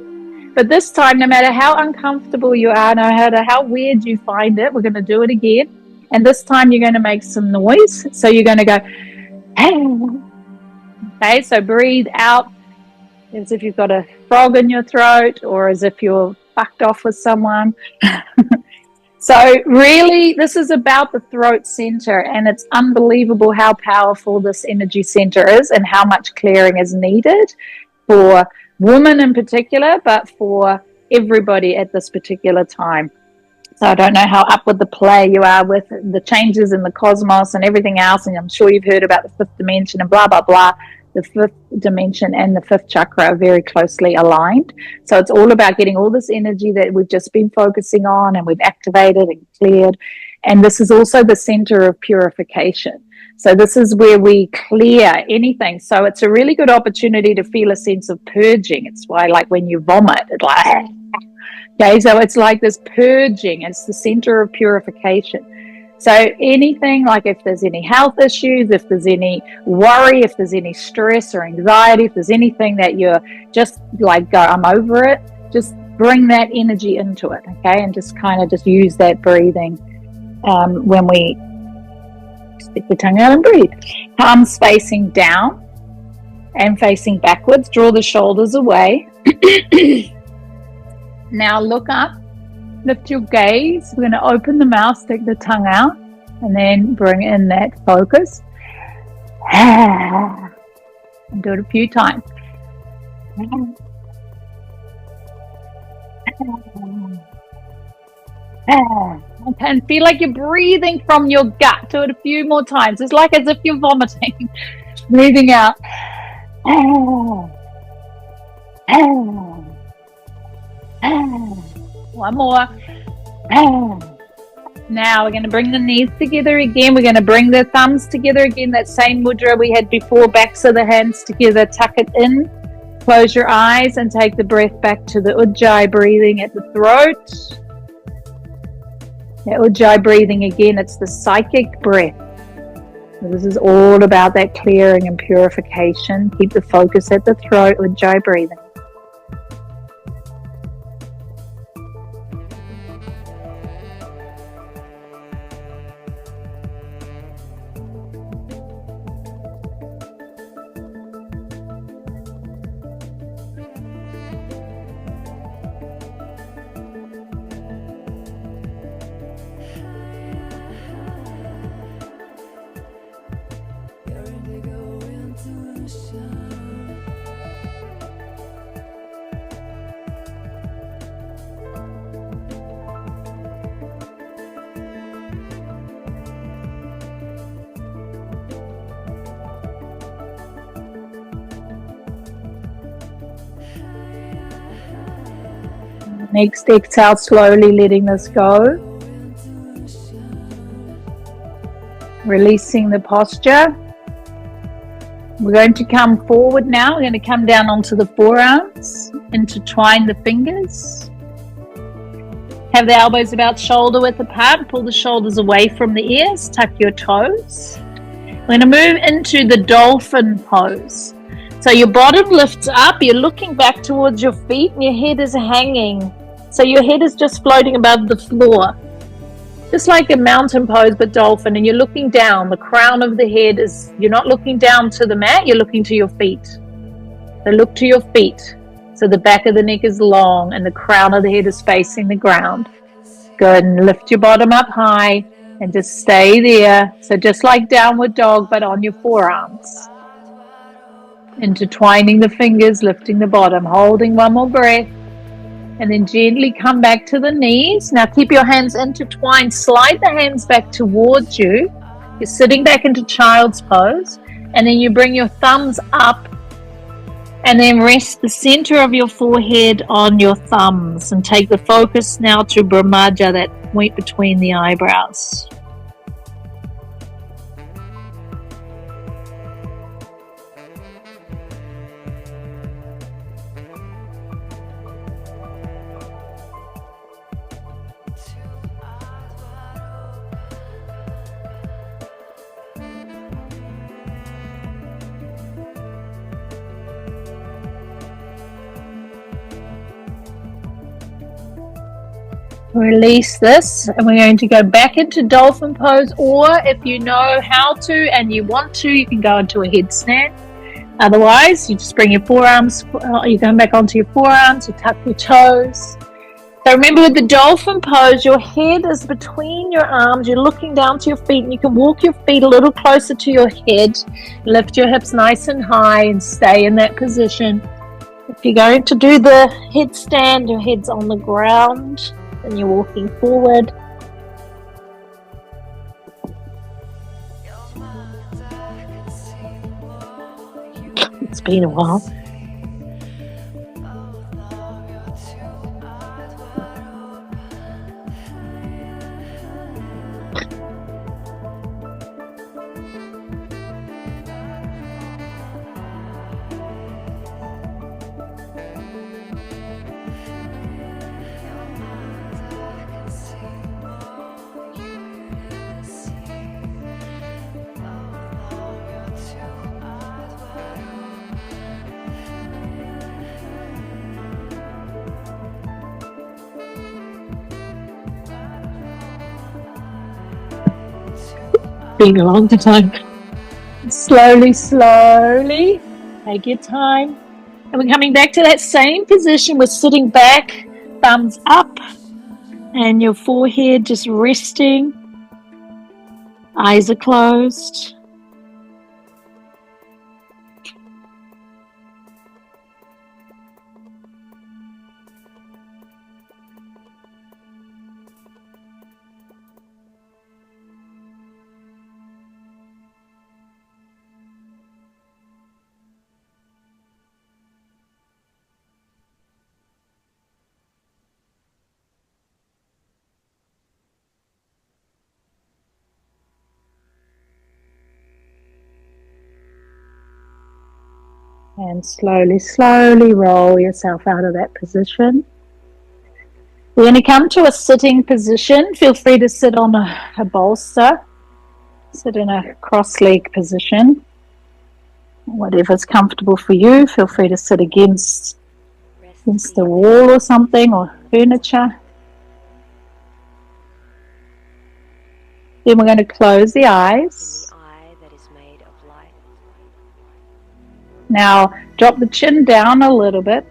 But this time, no matter how uncomfortable you are, no matter how weird you find it, we're going to do it again. And this time you're going to make some noise. So you're going to go, okay, so breathe out as if you've got a frog in your throat or as if you're fucked off with someone. So really, this is about the throat center, and it's unbelievable how powerful this energy center is and how much clearing is needed for women in particular, but for everybody at this particular time. So I don't know how up with the play you are with the changes in the cosmos and everything else, and I'm sure you've heard about the fifth dimension and blah, blah, blah. The fifth dimension and the fifth chakra are very closely aligned. So it's all about getting all this energy that we've just been focusing on and we've activated and cleared. And this is also the center of purification. So this is where we clear anything. So it's a really good opportunity to feel a sense of purging. It's why, like, when you vomit, it's like, okay, so it's like this purging. It's the center of purification. So anything, like if there's any health issues, if there's any worry, if there's any stress or anxiety, if there's anything that you're just like, go, I'm over it, just bring that energy into it, okay? And just kind of just use that breathing when we stick the tongue out and breathe. Palms facing down and facing backwards. Draw the shoulders away. Now look up. Lift your gaze. We're going to open the mouth, stick the tongue out, and then bring in that focus. And do it a few times. Okay, and feel like you're breathing from your gut. Do it a few more times. It's like as if you're vomiting. Breathing out. One more. Now we're going to bring the knees together again. We're going to bring the thumbs together again. That same mudra we had before. Backs of the hands together. Tuck it in. Close your eyes and take the breath back to the Ujjayi breathing at the throat. The Ujjayi breathing again. It's the psychic breath. This is all about that clearing and purification. Keep the focus at the throat. Ujjayi breathing. Next exhale, slowly letting this go. Releasing the posture. We're going to come forward now. We're going to come down onto the forearms, intertwine the fingers. Have the elbows about shoulder width apart. Pull the shoulders away from the ears. Tuck your toes. We're going to move into the dolphin pose. So your bottom lifts up. You're looking back towards your feet and your head is hanging. So your head is just floating above the floor. Just like a mountain pose, but dolphin. And you're looking down. The crown of the head is, you're not looking down to the mat. You're looking to your feet. So look to your feet. So the back of the neck is long and the crown of the head is facing the ground. Go ahead and lift your bottom up high and just stay there. So just like downward dog, but on your forearms. Intertwining the fingers, lifting the bottom, holding one more breath. And then gently come back to the knees. Now keep your hands intertwined. Slide the hands back towards you. You're sitting back into child's pose. And then you bring your thumbs up. And then rest the center of your forehead on your thumbs. And take the focus now to Brahmaja, that point between the eyebrows. Release this, and we're going to go back into dolphin pose, or if you know how to and you want to, you can go into a headstand. Otherwise, you just bring your forearms, you're going back onto your forearms, you tuck your toes. So remember, with the dolphin pose, your head is between your arms, you're looking down to your feet, and you can walk your feet a little closer to your head, lift your hips nice and high and stay in that position. If you're going to do the headstand, your head's on the ground and you're walking forward. It's been a while. Been a long time. Slowly, slowly, take your time. And we're coming back to that same position. We're sitting back, thumbs up, and your forehead just resting. Eyes are closed. And slowly, slowly roll yourself out of that position. We're going to come to a sitting position. Feel free to sit on a bolster. Sit in a cross-leg position. Whatever's comfortable for you. Feel free to sit against the wall or something, or furniture. Then we're going to close the eyes. Now drop the chin down a little bit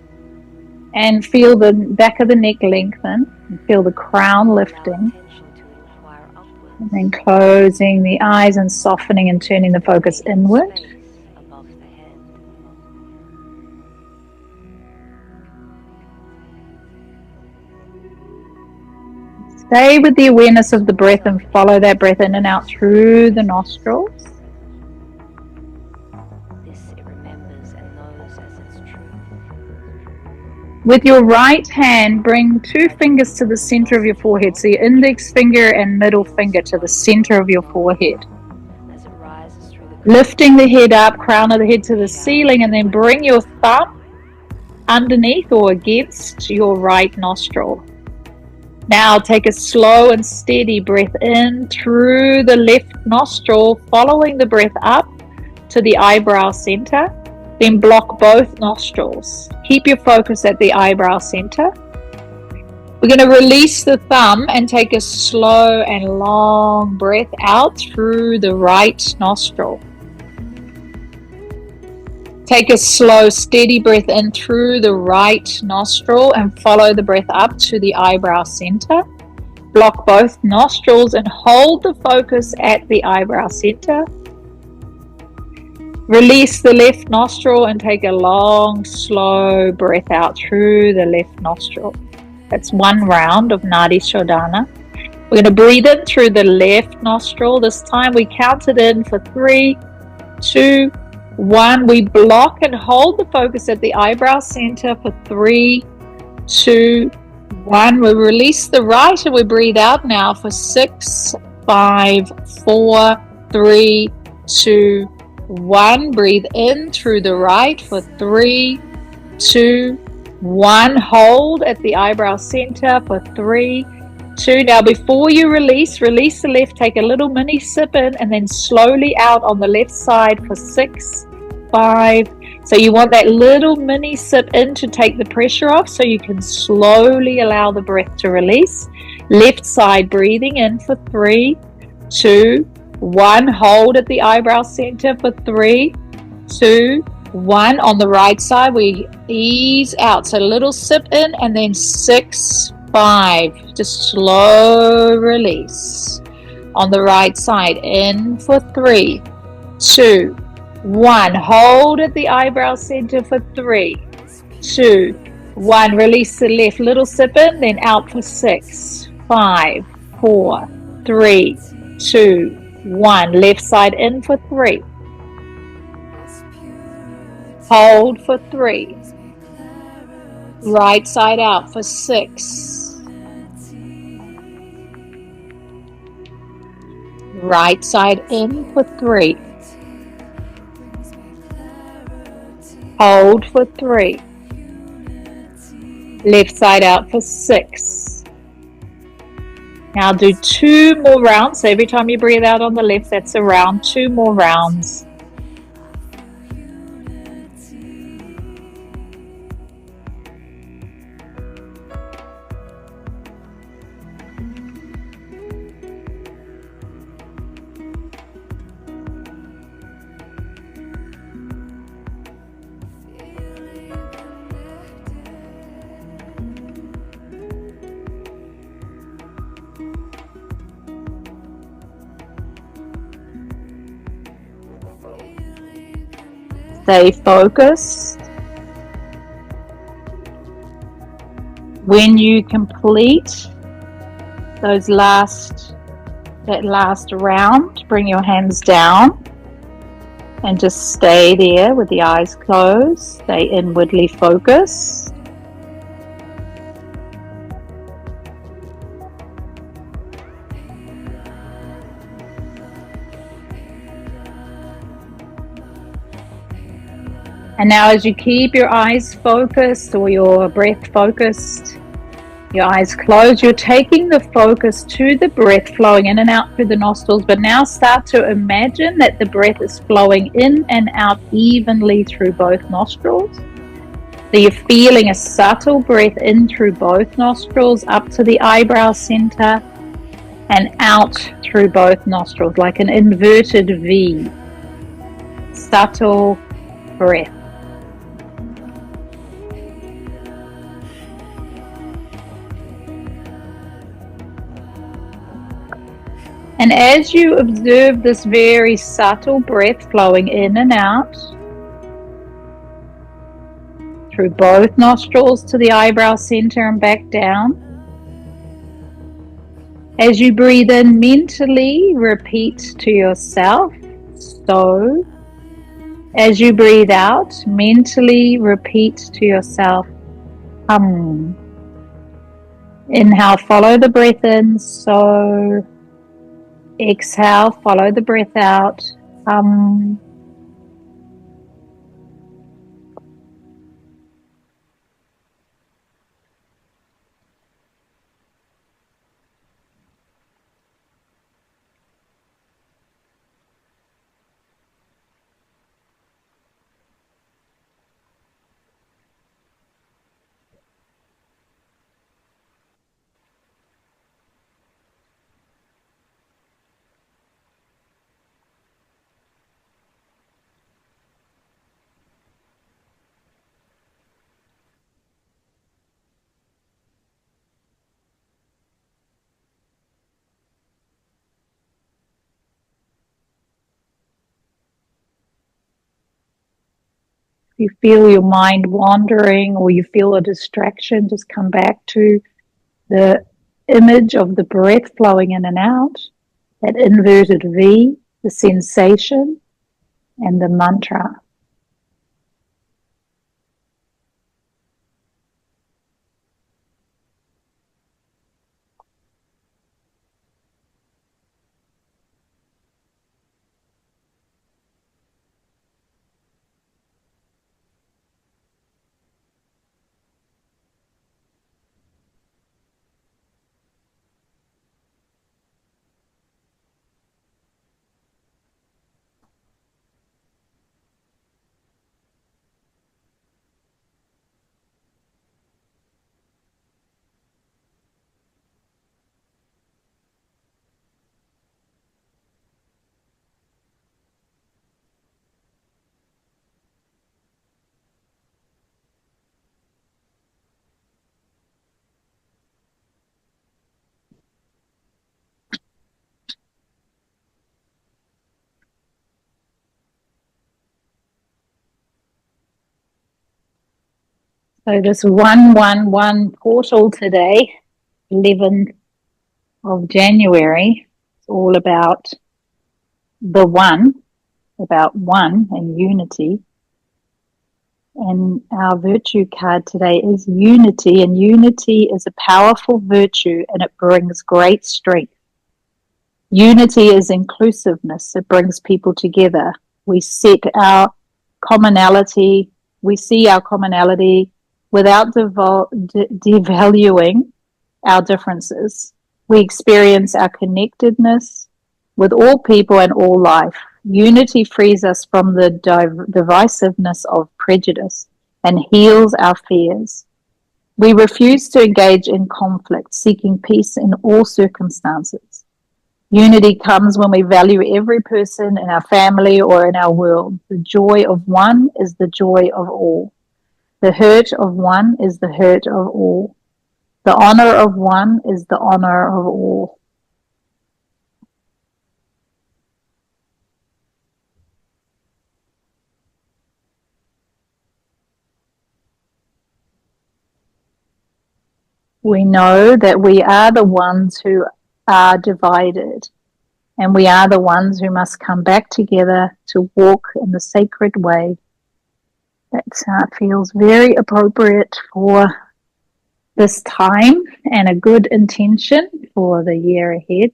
and feel the back of the neck lengthen and feel the crown lifting. And then closing the eyes and softening and turning the focus inward. Stay with the awareness of the breath and follow that breath in and out through the nostrils. With your right hand, bring 2 fingers to the center of your forehead. So your index finger and middle finger to the center of your forehead. Lifting the head up, crown of the head to the ceiling, and then bring your thumb underneath or against your right nostril. Now take a slow and steady breath in through the left nostril, following the breath up to the eyebrow center. Then block both nostrils. Keep your focus at the eyebrow center. We're going to release the thumb and take a slow and long breath out through the right nostril. Take a slow, steady breath in through the right nostril and follow the breath up to the eyebrow center. Block both nostrils and hold the focus at the eyebrow center. Release the left nostril and take a long, slow breath out through the left nostril. That's 1 round of Nadi Shodhana. We're going to breathe in through the left nostril. This time we count it in for 3, 2, 1. We block and hold the focus at the eyebrow center for 3, 2, 1. We release the right and we breathe out now for 6, 5, 4, 3, 2, 1. Breathe in through the right for 3, 2, 1. Hold at the eyebrow center for 3, 2. Now before you release the left, take a little mini sip in and then slowly out on the left side for 6, 5. So you want that little mini sip in to take the pressure off so you can slowly allow the breath to release. Left side breathing in for 3, 2, 1. Hold at the eyebrow center for 3, 2, 1. On the right side we ease out. So a little sip in and then 6, 5. Just slow release. On the right side in for 3, 2, 1. Hold at the eyebrow center for 3, 2, 1. Release the left. Little sip in, then out for 6, 5, 4, 3, 2, 1. Left side in for 3. Hold for 3. Right side out for 6. Right side in for 3. Hold for 3. Left side out for 6. Now do 2 more rounds. So every time you breathe out on the left, that's a round. 2 more rounds. Stay focused. When you complete that last round, bring your hands down and just stay there with the eyes closed. Stay inwardly focused. And now as you keep your eyes focused or your breath focused, your eyes closed, you're taking the focus to the breath flowing in and out through the nostrils, but now start to imagine that the breath is flowing in and out evenly through both nostrils. So you're feeling a subtle breath in through both nostrils, up to the eyebrow center, and out through both nostrils, like an inverted V. Subtle breath. And as you observe this very subtle breath flowing in and out through both nostrils to the eyebrow center and back down, as you breathe in, mentally repeat to yourself, so. As you breathe out, mentally repeat to yourself, Inhale, follow the breath in. So exhale, follow the breath out. If you feel your mind wandering or you feel a distraction, just come back to the image of the breath flowing in and out, that inverted V, the sensation, and the mantra. So this 111 portal today, 11th of January, it's all about the one, about one and unity. And our virtue card today is unity, and unity is a powerful virtue and it brings great strength. Unity is inclusiveness. It brings people together. We set our commonality, we see our commonality without devaluing our differences. We experience our connectedness with all people and all life. Unity frees us from the divisiveness of prejudice and heals our fears. We refuse to engage in conflict, seeking peace in all circumstances. Unity comes when we value every person in our family or in our world. The joy of one is the joy of all. The hurt of one is the hurt of all. The honor of one is the honor of all. We know that we are the ones who are divided, and we are the ones who must come back together to walk in the sacred way. That feels very appropriate for this time and a good intention for the year ahead.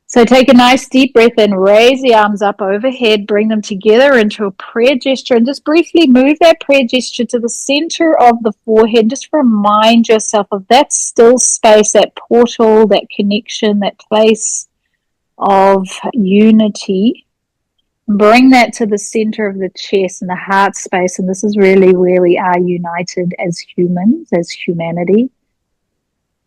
So take a nice deep breath in, raise the arms up overhead, bring them together into a prayer gesture, and just briefly move that prayer gesture to the center of the forehead. Just remind yourself of that still space, that portal, that connection, that place of unity. Bring that to the center of the chest and the heart space, and this is really where we are united as humans, as humanity.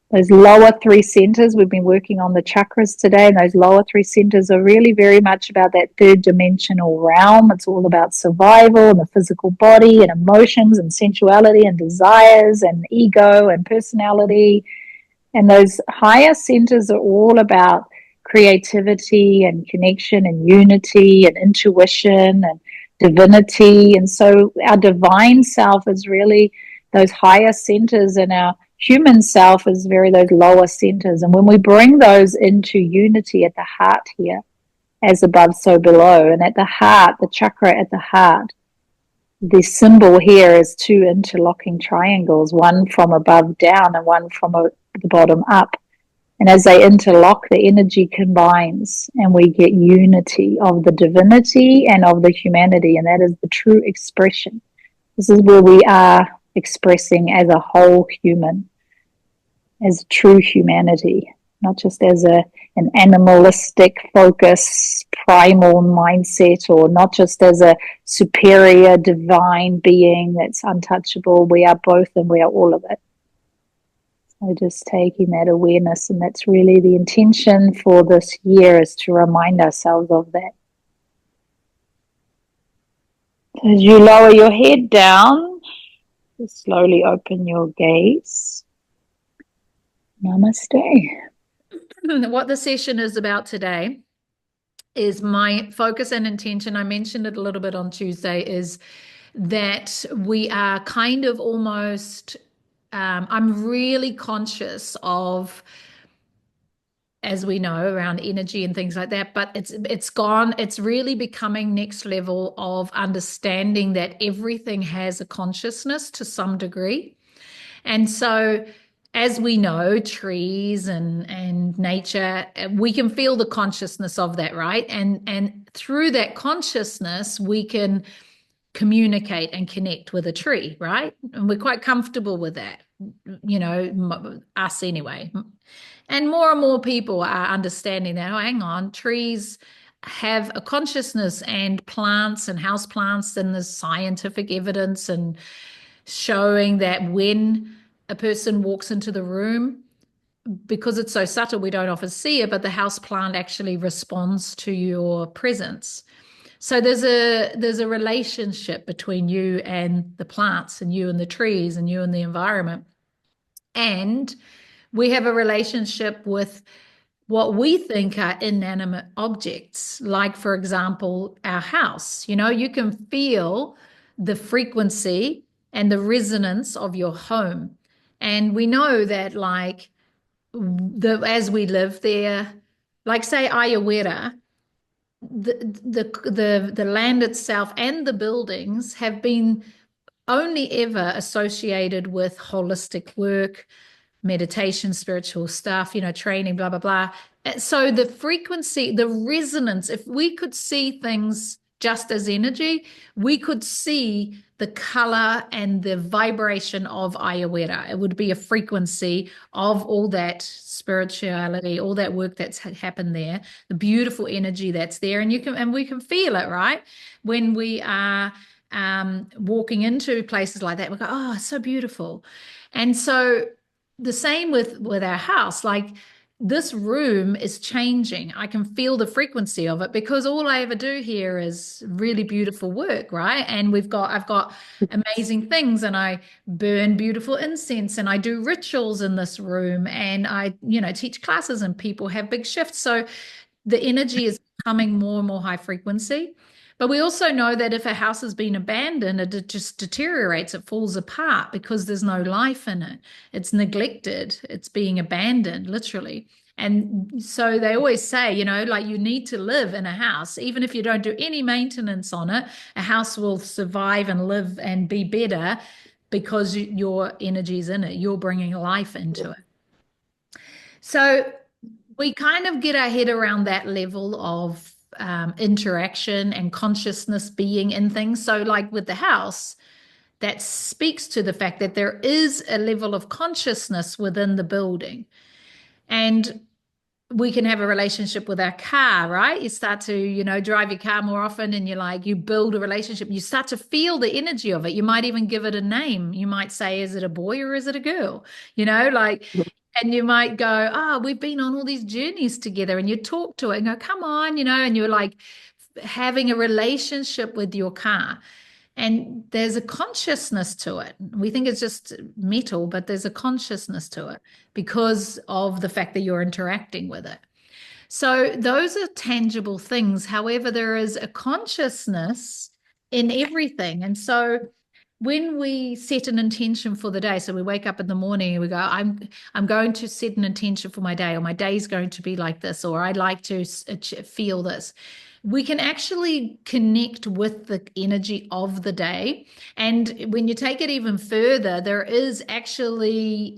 Those lower three centers, we've been working on the chakras today, and those lower three centers are really very much about that third dimensional realm. It's all about survival and the physical body and emotions and sensuality and desires and ego and personality. And those higher centers are all about creativity and connection and unity and intuition and divinity. And so our divine self is really those higher centers, and our human self is very those lower centers. And when we bring those into unity at the heart here, as above, so below, and at the heart, the chakra at the heart, the symbol here is two interlocking triangles, one from above down and one from the bottom up. And as they interlock, the energy combines and we get unity of the divinity and of the humanity. And that is the true expression. This is where we are expressing as a whole human, as true humanity, not just as an animalistic focus, primal mindset, or not just as a superior divine being that's untouchable. We are both and we are all of it. So just taking that awareness, and that's really the intention for this year, is to remind ourselves of that. So as you lower your head down, just slowly open your gaze. Namaste. What the session is about today is my focus and intention. I mentioned it a little bit on Tuesday, is that we are kind of almost, I'm really conscious of, as we know, around energy and things like that, but it's really becoming next level of understanding that everything has a consciousness to some degree. And so, as we know, trees and nature, we can feel the consciousness of that, right? And through that consciousness, we can communicate and connect with a tree, right? And we're quite comfortable with that, us anyway. And more people are understanding that, oh, hang on, trees have a consciousness, and plants and house plants, and there's scientific evidence and showing that when a person walks into the room, because it's so subtle, we don't often see it, but the house plant actually responds to your presence. So there's a relationship between you and the plants, and you and the trees, and you and the environment. And we have a relationship with what we think are inanimate objects, like, for example, our house. You can feel the frequency and the resonance of your home. And we know that, like, as we live there, like, say, Ayurveda, the land itself and the buildings have been only ever associated with holistic work, meditation, spiritual stuff, training, blah, blah, blah. So the frequency, the resonance, if we could see things just as energy, we could see the color and the vibration of Ayurveda. It would be a frequency of all that spirituality, all that work that's happened there, the beautiful energy that's there. And we can feel it, right? When we are walking into places like that, we go, oh, it's so beautiful. And so the same with our house, like, this room is changing. I can feel the frequency of it because all I ever do here is really beautiful work, right? And I've got amazing things, and I burn beautiful incense, and I do rituals in this room, and I, teach classes, and people have big shifts. So the energy is becoming more and more high frequency. But we also know that if a house has been abandoned, it just deteriorates, it falls apart because there's no life in it. It's neglected, it's being abandoned, literally. And so they always say, like, you need to live in a house. Even if you don't do any maintenance on it, a house will survive and live and be better because your energy is in it. You're bringing life into it. So we kind of get our head around that level of interaction and consciousness being in things. So, like with the house, that speaks to the fact that there is a level of consciousness within the building. And we can have a relationship with our car, right? You start to, drive your car more often, and you build a relationship. You start to feel the energy of it. You might even give it a name. You might say, is it a boy or is it a girl? And you might go, oh, we've been on all these journeys together, and you talk to it and go, come on, and you're like having a relationship with your car. And there's a consciousness to it. We think it's just metal, but there's a consciousness to it because of the fact that you're interacting with it. So those are tangible things. However, there is a consciousness in everything. And so when we set an intention for the day, so we wake up in the morning and we go, I'm going to set an intention for my day, or my day is going to be like this, or I'd like to feel this. We can actually connect with the energy of the day. And when you take it even further, there is actually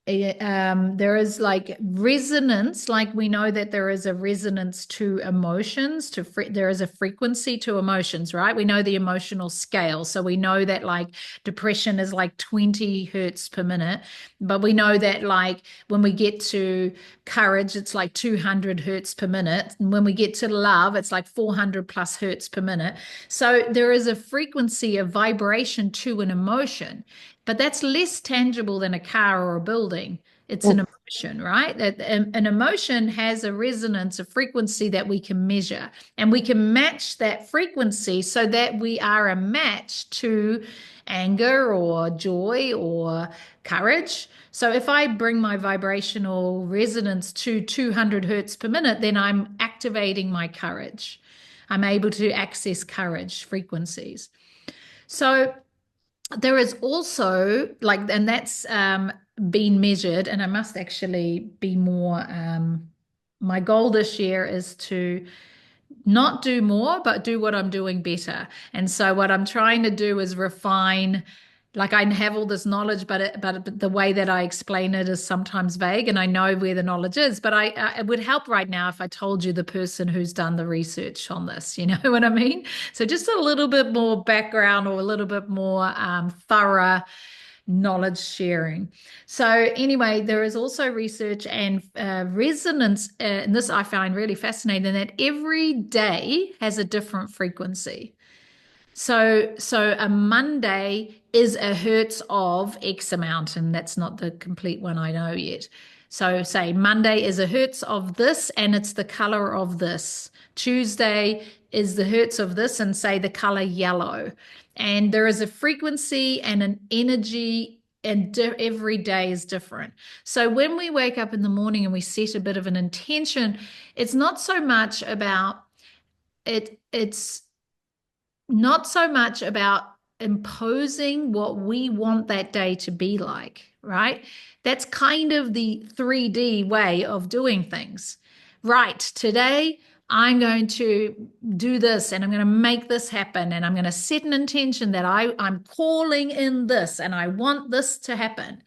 there is like resonance, like we know that there is a resonance to emotions, there is a frequency to emotions, right? We know the emotional scale. So we know that like depression is like 20 hertz per minute, but we know that like when we get to courage, it's like 200 hertz per minute. And when we get to love, it's like 400 plus hertz per minute. So there is a frequency of vibration to an emotion. But that's less tangible than a car or a building. It's an emotion, right? An emotion has a resonance, a frequency that we can measure, and we can match that frequency so that we are a match to anger or joy or courage. So if I bring my vibrational resonance to 200 hertz per minute, then I'm activating my courage. I'm able to access courage frequencies. So there is also like, and that's been measured, and I must actually be more. My goal this year is to not do more, but do what I'm doing better. And so what I'm trying to do is refine. Like I have all this knowledge, but the way that I explain it is sometimes vague, and I know where the knowledge is. But it would help right now if I told you the person who's done the research on this. You know what I mean? So just a little bit more background, or a little bit more thorough knowledge sharing. So anyway, there is also research and resonance, and this I find really fascinating, that every day has a different frequency. So a Monday is a hertz of X amount, and that's not the complete one I know yet. So say Monday is a hertz of this, and it's the color of this. Tuesday is the hertz of this, and say the color yellow. And there is a frequency and an energy, and every day is different. So when we wake up in the morning and we set a bit of an intention, it's not so much about it. It's not so much about imposing what we want that day to be like, right? That's kind of the 3D way of doing things. Right, today I'm going to do this, and I'm going to make this happen, and I'm going to set an intention that I'm calling in this, and I want this to happen.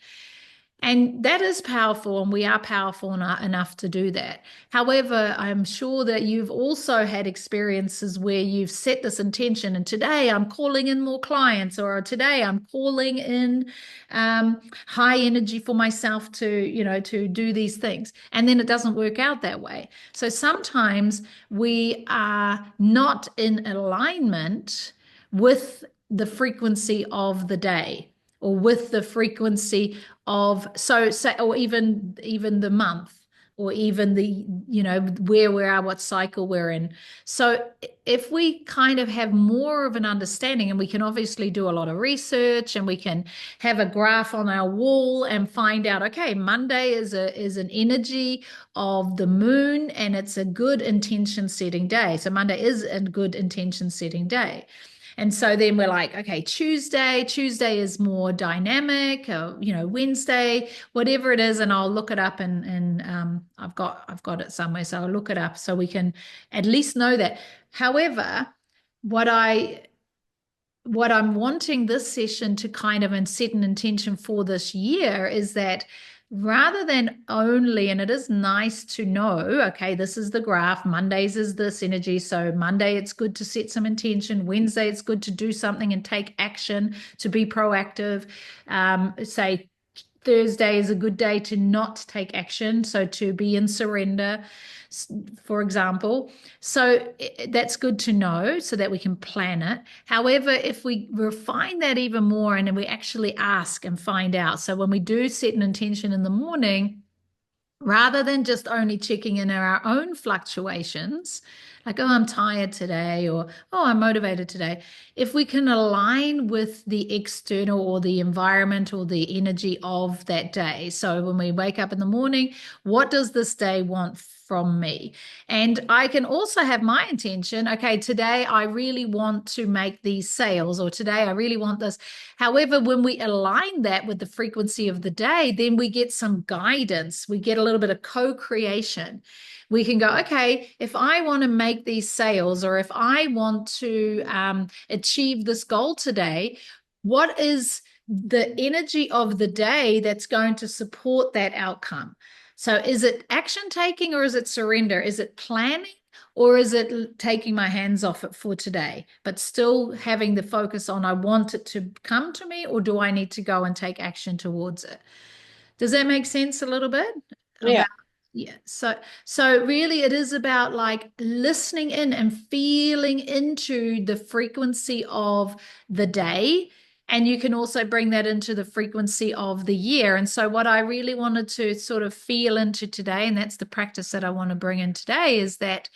And that is powerful, and we are powerful enough to do that. However, I'm sure that you've also had experiences where you've set this intention, and today I'm calling in more clients, or today I'm calling in high energy for myself to do these things. And then it doesn't work out that way. So sometimes we are not in alignment with the frequency of the day, or with the frequency of or even the month, or even the where we are, what cycle we're in. So if we kind of have more of an understanding, and we can obviously do a lot of research, and we can have a graph on our wall and find out, okay, Monday is an energy of the moon, and it's a good intention setting day. So Monday is a good intention setting day. And so then we're like, okay, Tuesday is more dynamic, or, Wednesday, whatever it is. And I'll look it up, and I've got it somewhere. So I'll look it up so we can at least know that. However, what I'm wanting this session to kind of, and set an intention for this year, is that rather than only, and it is nice to know, okay, this is the graph, Mondays is this energy. So Monday, it's good to set some intention. Wednesday, it's good to do something and take action, to be proactive. Say Thursday is a good day to not take action, so to be in surrender, for example. So that's good to know, so that we can plan it. However, if we refine that even more, and we actually ask and find out, so when we do set an intention in the morning, rather than just only checking in our own fluctuations, like, oh, I'm tired today, or, oh, I'm motivated today. If we can align with the external, or the environment, or the energy of that day. So when we wake up in the morning, what does this day want from me. And I can also have my intention. Okay, today I really want to make these sales, or today I really want this. However, when we align that with the frequency of the day, then we get some guidance. We get a little bit of co-creation. We can go, okay, if I want to make these sales, or if I want to achieve this goal today, what is the energy of the day that's going to support that outcome? So is it action taking, or is it surrender? Is it planning, or is it taking my hands off it for today, but still having the focus on, I want it to come to me, or do I need to go and take action towards it? Does that make sense a little bit? Yeah. Yeah. So really it is about like listening in and feeling into the frequency of the day. And you can also bring that into the frequency of the year. And so what I really wanted to sort of feel into today, and that's the practice that I want to bring in today, is that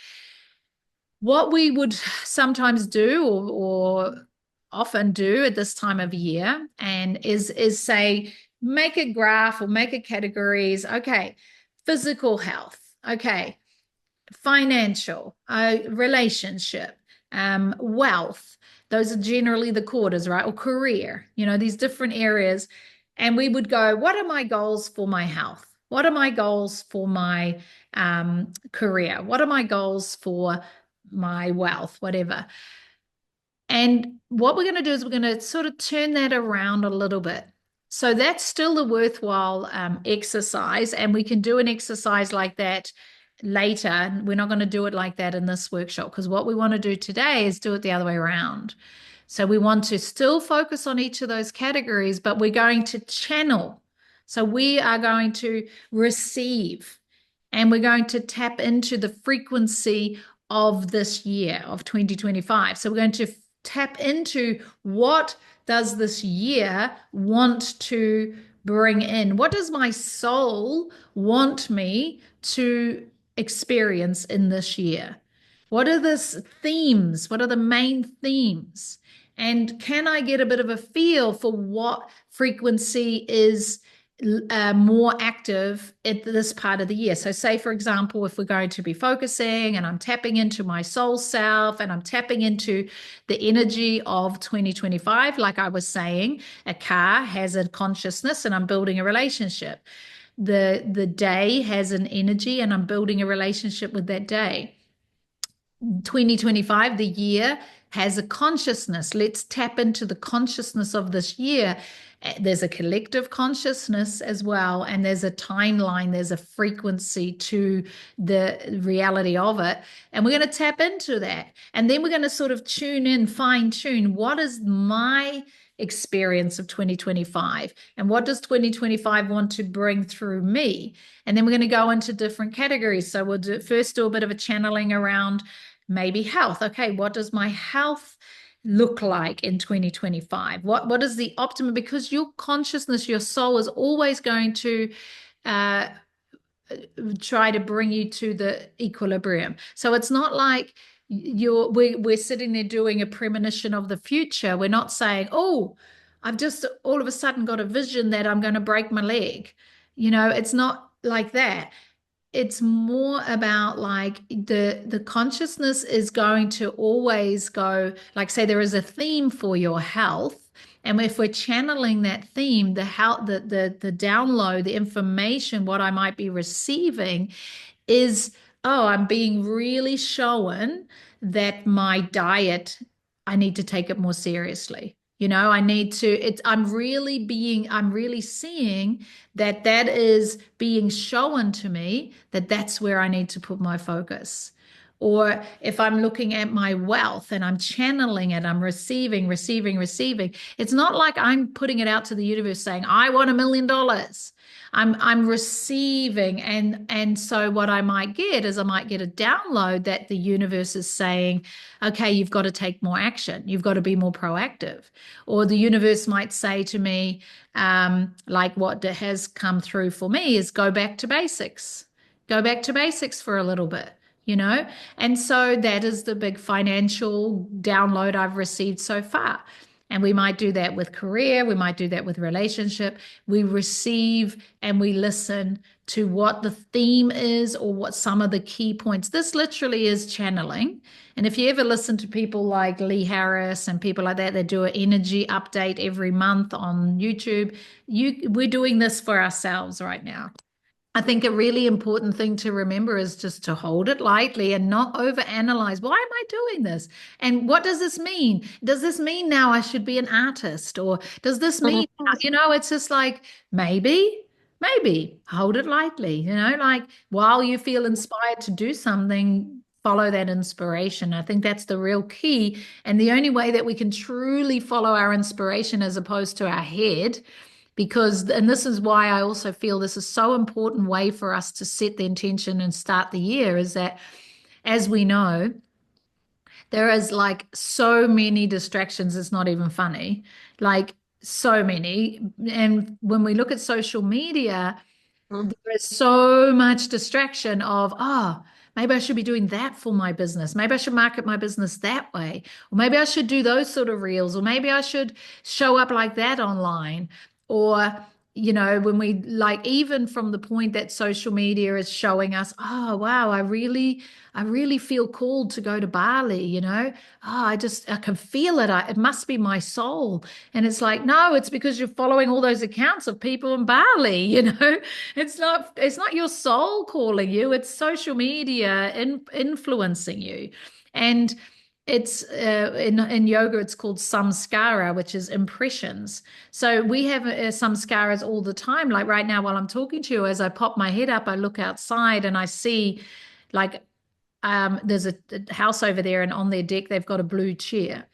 what we would sometimes do, or often do at this time of year, and is say, make a graph or make a categories. Okay, physical health. Okay, financial, relationship, wealth. Those are generally the quarters, right? Or career, these different areas. And we would go, what are my goals for my health? What are my goals for my career? What are my goals for my wealth, whatever? And what we're going to do is we're going to sort of turn that around a little bit. So that's still a worthwhile exercise, and we can do an exercise like that later. We're not going to do it like that in this workshop, because what we want to do today is do it the other way around. So we want to still focus on each of those categories, but we're going to channel. So we are going to receive, and we're going to tap into the frequency of this year of 2025. So we're going to tap into, what does this year want to bring in? What does my soul want me to experience in this year? What are the themes? What are the main themes? And can I get a bit of a feel for what frequency is more active at this part of the year? So say, for example, if we're going to be focusing and I'm tapping into my soul self and I'm tapping into the energy of 2025, like I was saying, a car has a consciousness and I'm building a relationship. The day has an energy and I'm building a relationship with that day. 2025, the year, has a consciousness. Let's tap into the consciousness of this year. There's a collective consciousness as well, and there's a timeline, there's a frequency to the reality of it. And we're going to tap into that. And then we're going to sort of tune in, fine tune, what is my experience of 2025, and what does 2025 want to bring through me? And then we're going to go into different categories. So we'll first do a bit of a channeling around maybe health. Okay, what does my health look like in 2025? What is the optimum? Because your consciousness, your soul, is always going to try to bring you to the equilibrium. So it's not like we're sitting there doing a premonition of the future. We're not saying, oh, I've just all of a sudden got a vision that I'm going to break my leg. It's not like that. It's more about like the consciousness is going to always go, like, say there is a theme for your health, and if we're channeling that theme, the download, the information, what I might be receiving is, oh, I'm being really shown that my diet, I need to take it more seriously. I need to, I'm really seeing that is being shown to me, that's where I need to put my focus. Or if I'm looking at my wealth and I'm channeling it, I'm receiving. It's not like I'm putting it out to the universe saying, I want $1 million. I'm receiving, and so what I might get is I might get a download that the universe is saying, okay, you've got to take more action, you've got to be more proactive. Or the universe might say to me, like what has come through for me is go back to basics for a little bit. And so that is the big financial download I've received so far. And we might do that with career. We might do that with relationship. We receive and we listen to what the theme is or what some of the key points. This literally is channeling. And if you ever listen to people like Lee Harris and people like that, they do an energy update every month on YouTube. We're doing this for ourselves right now. I think a really important thing to remember is just to hold it lightly and not overanalyze. Why am I doing this? And what does this mean? Does this mean now I should be an artist? Or does this mean, it's just like maybe hold it lightly, like while you feel inspired to do something, follow that inspiration. I think that's the real key. And the only way that we can truly follow our inspiration as opposed to our head, because, and this is why I also feel this is so important way for us to set the intention and start the year, is that, as we know, there is like so many distractions, it's not even funny, like so many. And when we look at social media, there is so much distraction of, maybe I should be doing that for my business. Maybe I should market my business that way. Or maybe I should do those sort of reels. Or maybe I should show up like that online. Or, when we like, even from the point that social media is showing us, oh, wow, I really feel called to go to Bali, I can feel it. It must be my soul. And it's like, no, it's because you're following all those accounts of people in Bali, it's not your soul calling you, it's social media influencing you. And it's in yoga, it's called samskara, which is impressions. So we have samskaras all the time. Like right now, while I'm talking to you, as I pop my head up, I look outside and I see, like, there's a house over there, and on their deck they've got a blue chair,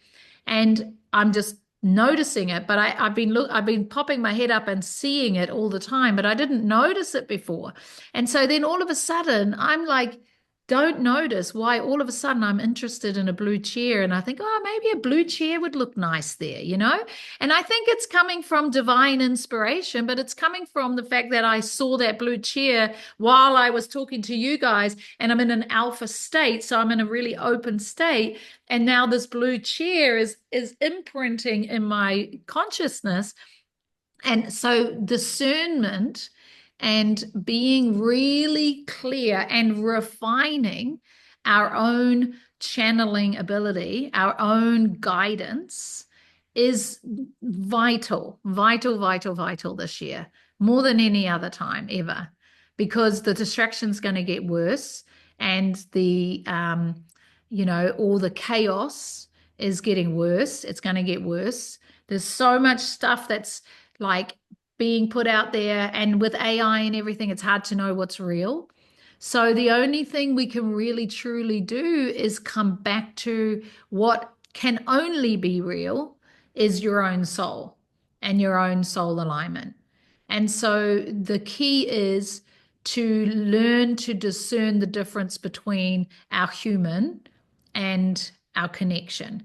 and I'm just noticing it. But I've been popping my head up and seeing it all the time, but I didn't notice it before. And so then all of a sudden I'm like, don't notice why all of a sudden I'm interested in a blue chair, and I think, oh, maybe a blue chair would look nice there, and I think it's coming from divine inspiration, but it's coming from the fact that I saw that blue chair while I was talking to you guys, and I'm in an alpha state, so I'm in a really open state, and now this blue chair is imprinting in my consciousness. And so discernment and being really clear and refining our own channeling ability, our own guidance is vital, vital, vital, vital this year, more than any other time ever, because the distraction's going to get worse, and all the chaos is getting worse. It's going to get worse. There's so much stuff that's like being put out there, and with AI and everything, it's hard to know what's real. So the only thing we can really truly do is come back to what can only be real is your own soul and your own soul alignment. And so the key is to learn to discern the difference between our human and our connection.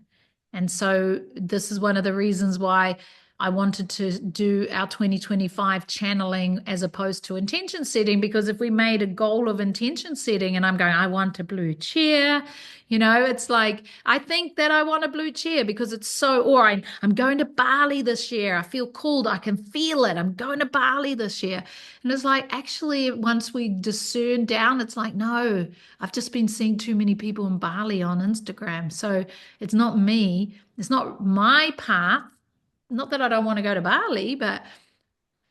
And so this is one of the reasons why I wanted to do our 2025 channeling as opposed to intention setting, because if we made a goal of intention setting and I'm going, I want a blue chair, it's like, I think that I want a blue chair because it's so, or I'm going to Bali this year. I feel called. I can feel it. I'm going to Bali this year. And it's like, actually, once we discern down, it's like, no, I've just been seeing too many people in Bali on Instagram. So it's not me. It's not my path. Not that I don't want to go to Bali, but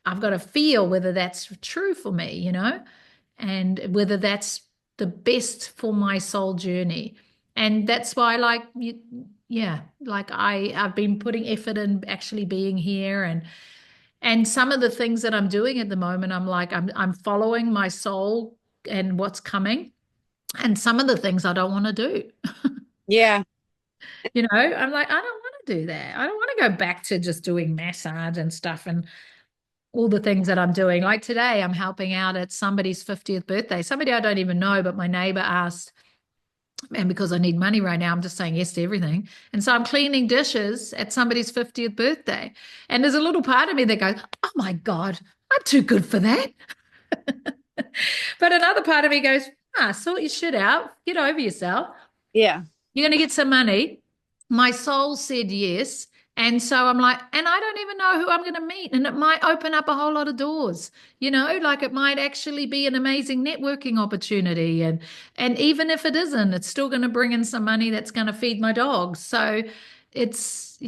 I've got to feel whether that's true for me, and whether that's the best for my soul journey. And that's why, like, I've been putting effort in actually being here, and some of the things that I'm doing at the moment, I'm following my soul and what's coming, and some of the things I don't want to do. Yeah. I'm like, I don't want to do that. I don't want to go back to just doing massage and stuff and all the things that I'm doing. Like today, I'm helping out at somebody's 50th birthday. Somebody I don't even know, but my neighbor asked, and because I need money right now, I'm just saying yes to everything. And so I'm cleaning dishes at somebody's 50th birthday. And there's a little part of me that goes, oh my God, I'm too good for that. But another part of me goes, sort your shit out, get over yourself. Yeah. You're going to get some money. My soul said yes, And so I'm like, and I don't even know who I'm going to meet. And it might open up a whole lot of doors, like it might actually be an amazing networking opportunity. And even if it isn't, it's still going to bring in some money that's going to feed my dogs. So it's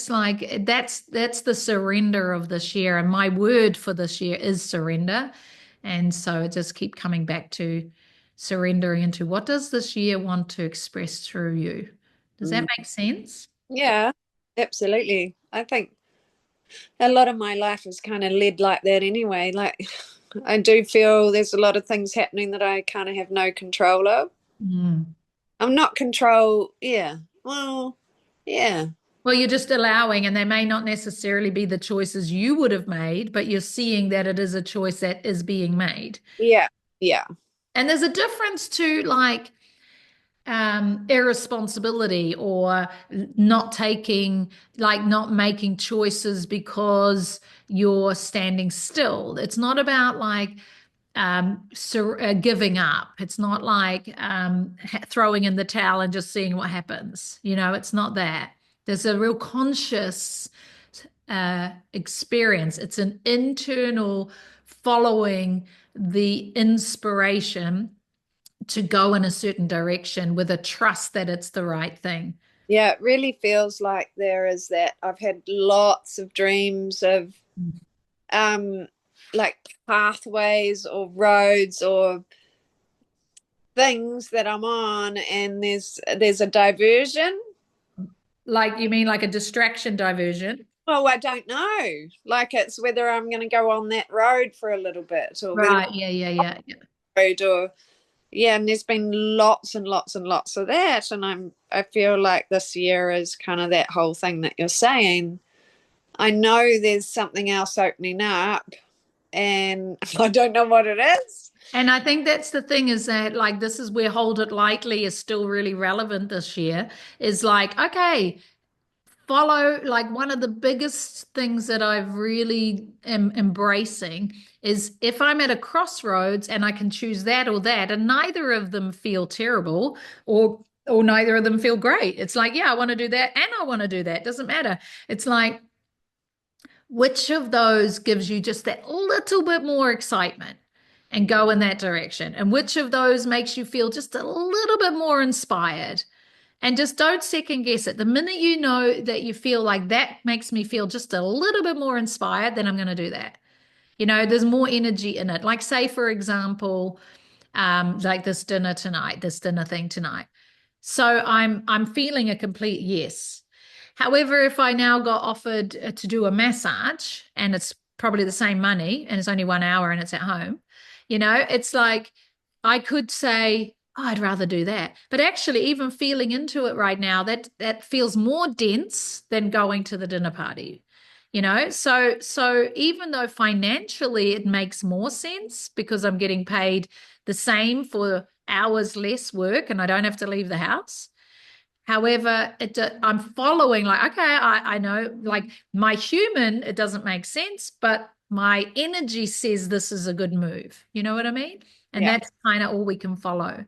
like that's the surrender of this year. And my word for this year is surrender. And so it just keep coming back to surrendering into what does this year want to express through you? Does that Mm. make sense? Yeah, absolutely. I think a lot of my life is kind of led like that anyway. Like, I do feel there's a lot of things happening that I kind of have no control of. Mm. I'm not control, yeah. Well, yeah, Well, you're just allowing, and they may not necessarily be the choices you would have made, but you're seeing that it is a choice that is being made. yeah, yeah, And there's a difference to like irresponsibility or not taking, like not making choices because you're standing still. It's not about like giving up. It's not like throwing in the towel and just seeing what happens. It's not that. There's a real conscious experience. It's an internal following the inspiration to go in a certain direction with a trust that it's the right thing. yeah. It really feels like there is that. I've had lots of dreams of um like pathways or roads or things that I'm on, and there's a diversion. Like you mean like a distraction diversion? Oh, I don't know. Like, it's whether I'm going to go on that road for a little bit, or whether Right. Yeah, yeah, yeah, yeah. road, or yeah. And there's been lots and lots and lots of that, and I feel like this year is kind of that whole thing that you're saying. I know there's something else opening up, and I don't know what it is. And I think that's the thing is that like this is where hold it lightly is still really relevant this year is like, okay, follow like one of the biggest things that I've really am embracing is if I'm at a crossroads and I can choose that or that, and neither of them feel terrible or neither of them feel great. It's like, yeah, I want to do that and I want to do that. Doesn't matter. It's like which of those gives you just that little bit more excitement and go in that direction? And which of those makes you feel just a little bit more inspired? And just don't second guess it. The minute you know that you feel like that makes me feel just a little bit more inspired, then I'm going to do that. There's more energy in it. Like, say, for example, like this dinner tonight, this dinner thing tonight. So I'm feeling a complete yes. However, if I now got offered to do a massage and it's probably the same money and it's only 1 hour and it's at home, it's like I could say, oh, I'd rather do that. But actually, even feeling into it right now, that feels more dense than going to the dinner party. So even though financially it makes more sense because I'm getting paid the same for hours less work and I don't have to leave the house. However, I'm following like, okay, I know like my human, it doesn't make sense, but my energy says this is a good move. You know what I mean? And Yeah, that's kind of all we can follow.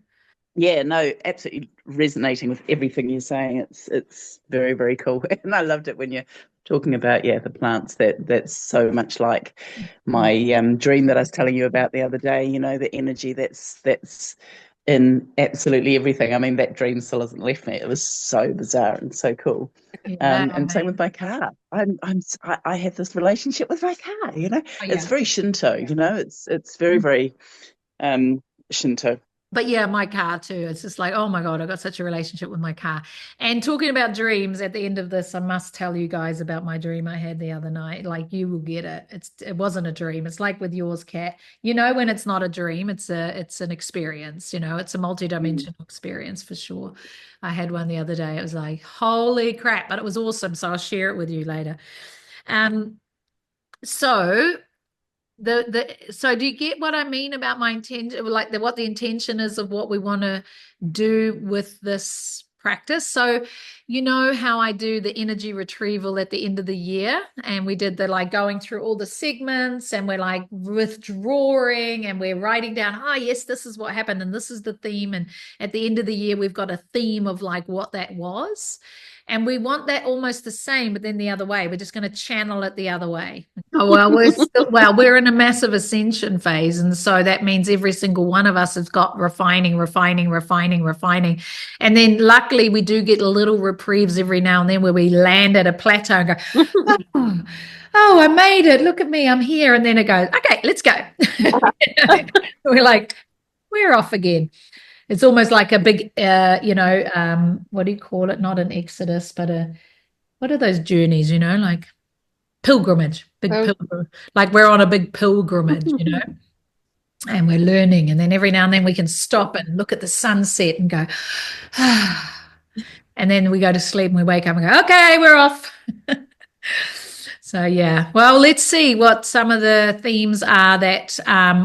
Yeah, no, absolutely resonating with everything you're saying. It's very, very cool. And I loved it when you're talking about, the plants that's so much like my dream that I was telling you about the other day, the energy that's in absolutely everything. I mean, that dream still hasn't left me. It was so bizarre and so cool. Yeah, And same with my car. I have this relationship with my car, Oh, It's yeah. very Shinto, it's very, very Shinto. But yeah, my car too. It's just like, oh my God, I got such a relationship with my car. And talking about dreams, at the end of this, I must tell you guys about my dream I had the other night. Like you will get it. It wasn't a dream. It's like with yours, Kat. When it's not a dream, it's an experience, it's a multidimensional experience for sure. I had one the other day. It was like, holy crap, but it was awesome. So I'll share it with you later. Um, so so do you get what I mean about my intention, like what the intention is of what we want to do with this practice? So you know how I do the energy retrieval at the end of the year, and we did the like going through all the segments and we're like withdrawing and we're writing down, oh yes, this is what happened and this is the theme, and at the end of the year we've got a theme of like what that was. And we want that almost the same, but then the other way. We're just going to channel it the other way. Oh, well, we're in a massive ascension phase. And so that means every single one of us has got refining. And then luckily we do get little reprieves every now and then where we land at a plateau and go, oh, I made it. Look at me. I'm here. And then it goes, okay, let's go. We're like, we're off again. It's almost like a big, what do you call it? Not an exodus, but what are those journeys, like pilgrimage, pilgrimage. Like we're on a big pilgrimage, and we're learning. And then every now and then we can stop and look at the sunset and go, and then we go to sleep and we wake up and go, okay, we're off. So, yeah, well, let's see what some of the themes are that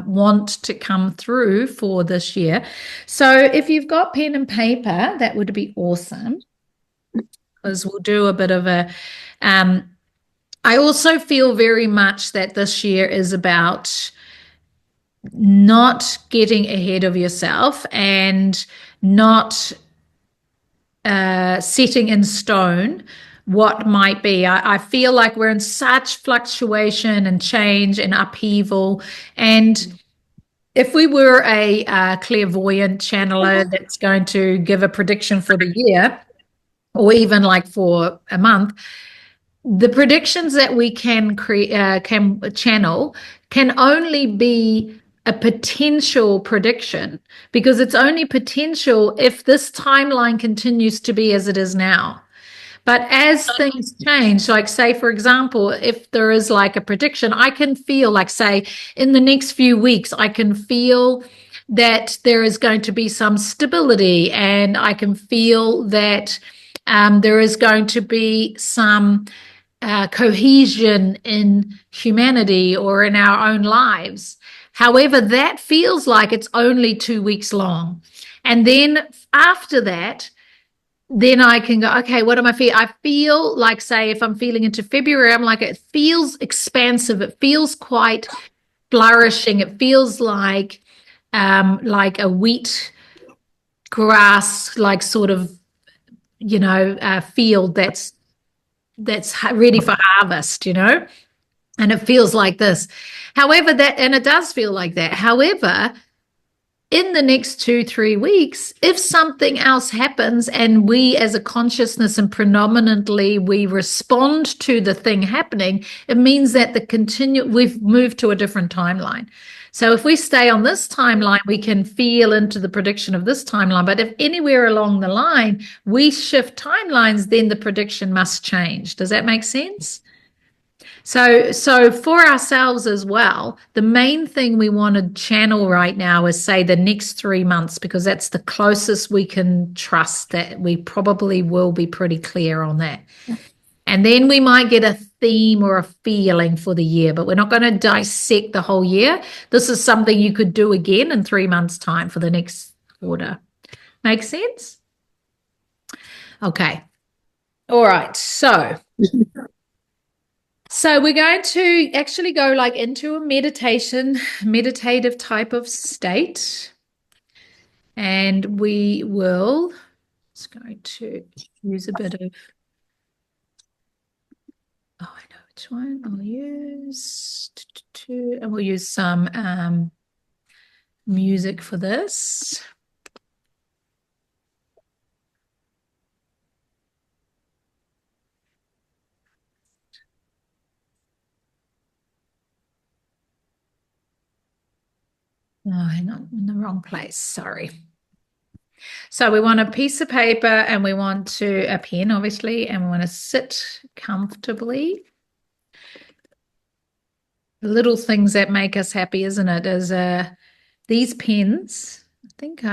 want to come through for this year. So if you've got pen and paper, that would be awesome, because we'll do a bit of a I also feel very much that this year is about not getting ahead of yourself and not setting in stone what might be. I feel like we're in such fluctuation and change and upheaval. And if we were a clairvoyant channeler that's going to give a prediction for the year, or even like for a month, the predictions that we can channel can only be a potential prediction, because it's only potential if this timeline continues to be as it is now. But as things change, like say, for example, if there is like a prediction, I can feel like, say, in the next few weeks, I can feel that there is going to be some stability, and I can feel that there is going to be some cohesion in humanity or in our own lives. However, that feels like it's only 2 weeks long. And then after that, then I can go, okay, what am I feeling? I feel like, say, if I'm feeling into February, I'm like, it feels expansive. It feels quite flourishing. It feels like a wheat grass, like sort of, field that's ready for harvest, and it feels like this. However, and it does feel like that. However, in the next 2-3 weeks, if something else happens and we as a consciousness and predominantly we respond to the thing happening, it means that we've moved to a different timeline. So if we stay on this timeline, we can feel into the prediction of this timeline. But if anywhere along the line we shift timelines, then the prediction must change. Does that make sense? So for ourselves as well, the main thing we want to channel right now is, say, the next 3 months, because that's the closest we can trust that we probably will be pretty clear on that. And then we might get a theme or a feeling for the year, but we're not going to dissect the whole year. This is something you could do again in 3 months' time for the next quarter. Make sense? Okay. All right. So we're going to actually go like into a meditative type of state. And we will, it's going to use a bit of, I know which one I'll use. And we'll use some music for this. Oh, hang on, I'm in the wrong place. Sorry. So we want a piece of paper and we want a pen, obviously, and we want to sit comfortably. The little things that make us happy, isn't it? Is these pens. I think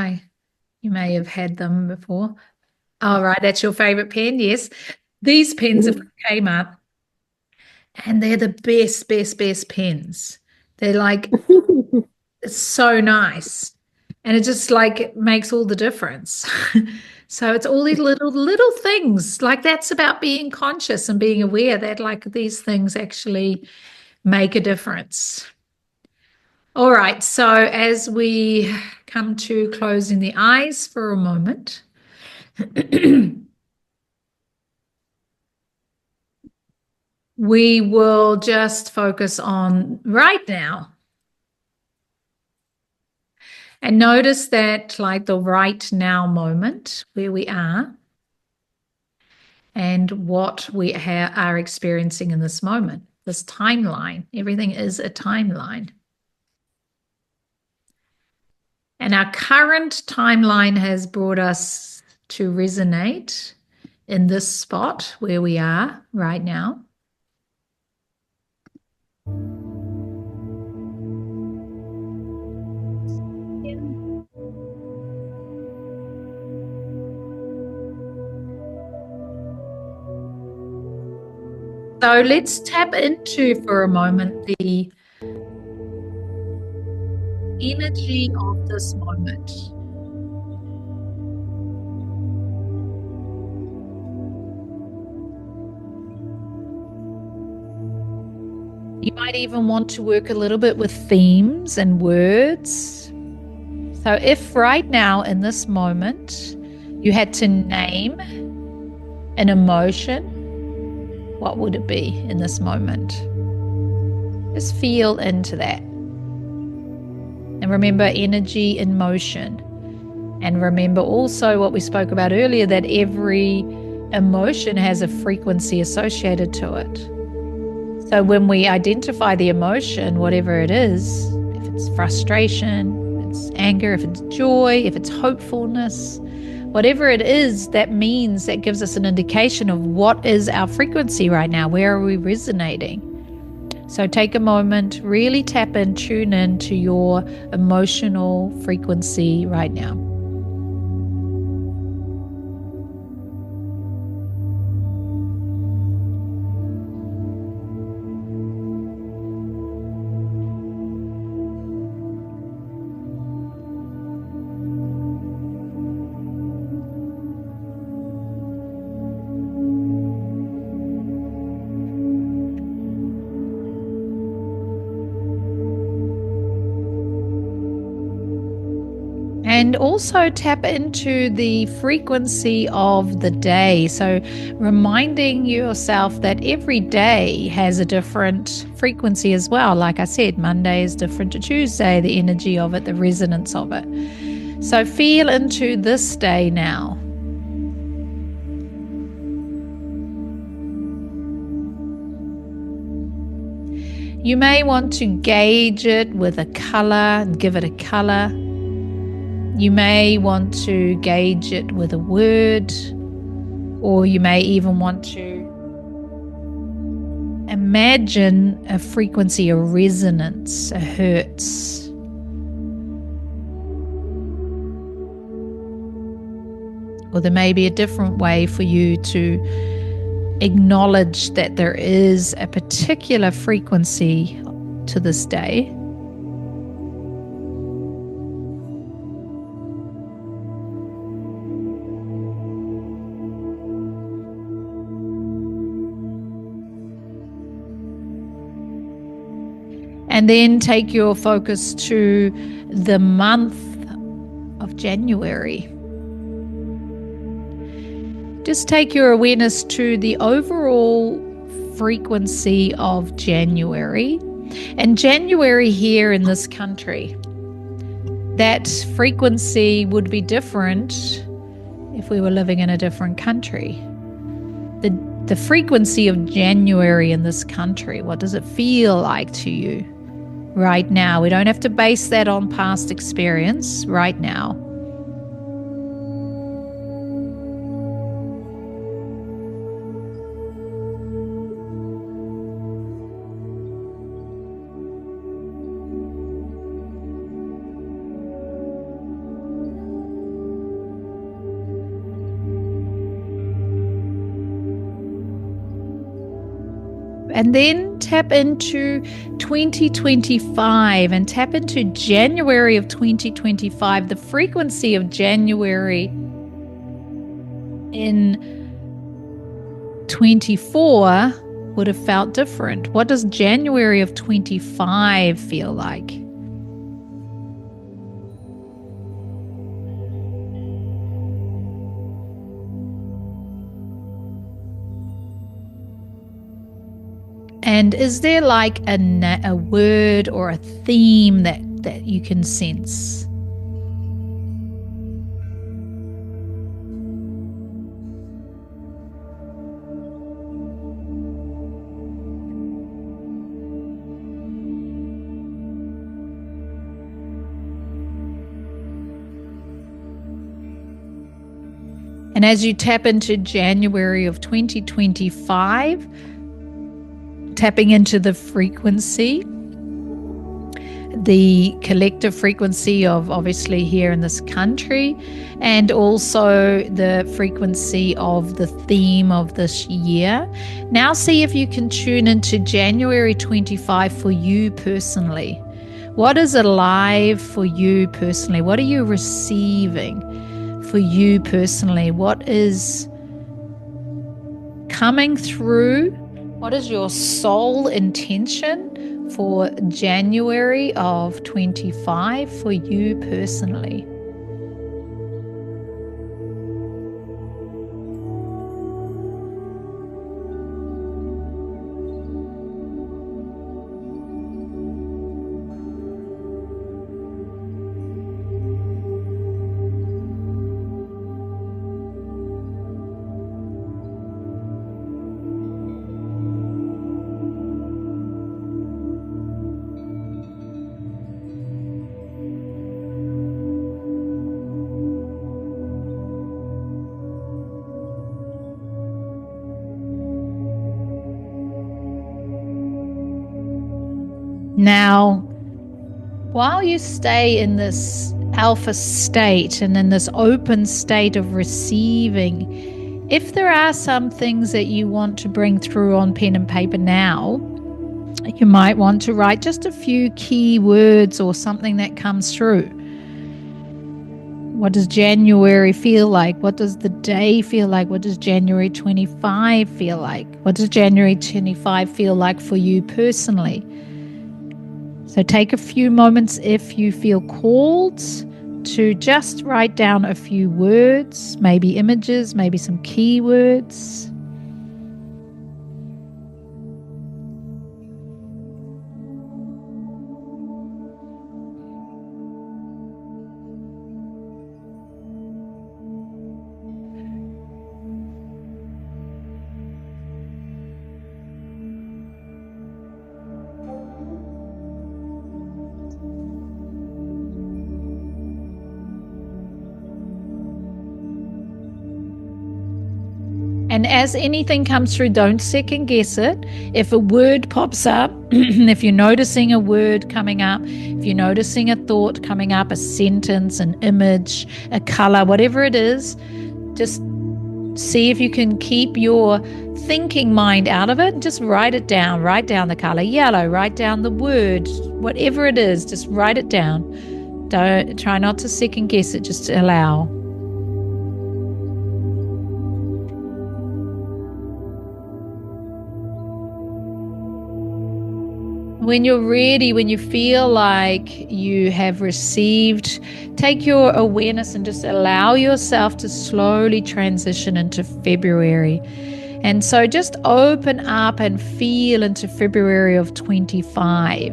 you may have had them before. All right, that's your favorite pen, yes. These pens have came up, and they're the best pens. They're like, it's so nice. And it just like it makes all the difference. So it's all these little things. Like that's about being conscious and being aware that like these things actually make a difference. All right. So as we come to closing the eyes for a moment, we will just focus on right now. And notice that, like, the right now moment where we are and what we are experiencing in this moment, this timeline. Everything is a timeline. And our current timeline has brought us to resonate in this spot where we are right now. So let's tap into for a moment the energy of this moment. You might even want to work a little bit with themes and words. So if right now in this moment you had to name an emotion, what would it be in this moment? Just feel into that. And remember, energy in motion. And remember also what we spoke about earlier, that every emotion has a frequency associated to it. So when we identify the emotion, whatever it is, if it's frustration, if it's anger, if it's joy, if it's hopefulness, whatever it is, that means, that gives us an indication of what is our frequency right now. Where are we resonating? So take a moment, really tap in, tune in to your emotional frequency right now. And also tap into the frequency of the day. So reminding yourself that every day has a different frequency as well. Like I said, Monday is different to Tuesday, the energy of it, the resonance of it. So feel into this day now. You may want to gauge it with a color and give it a color. You may want to gauge it with a word, or you may even want to imagine a frequency, a resonance, a hertz. Or there may be a different way for you to acknowledge that there is a particular frequency to this day. And then take your focus to the month of January. Just take your awareness to the overall frequency of January. And January here in this country, that frequency would be different if we were living in a different country. The frequency of January in this country, what does it feel like to you right now? We don't have to base that on past experience right now. And then tap into 2025 and tap into January of 2025. The frequency of January in 24 would have felt different. What does January of 25 feel like? And is there like a word or a theme that you can sense? And as you tap into January of 2025, tapping into the frequency, the collective frequency of obviously here in this country, and also the frequency of the theme of this year. Now see if you can tune into January 25 for you personally. What is alive for you personally? What are you receiving for you personally? What is coming through? What is your soul intention for January of 25 for you personally? Now, while you stay in this alpha state and in this open state of receiving, if there are some things that you want to bring through on pen and paper now, you might want to write just a few key words or something that comes through. What does January feel like? What does the day feel like? What does January 25 feel like? What does January 25 feel like for you personally? So take a few moments if you feel called to just write down a few words, maybe images, maybe some keywords. And as anything comes through, don't second guess it. If a word pops up, if you're noticing a word coming up, if you're noticing a thought coming up, a sentence, an image, a color, whatever it is, just see if you can keep your thinking mind out of it and just write it down. Write down the color yellow, write down the word, whatever it is, just write it down. Don't try not to second guess it, just allow. When you're ready, when you feel like you have received, take your awareness and just allow yourself to slowly transition into February. And so just open up and feel into February of 25.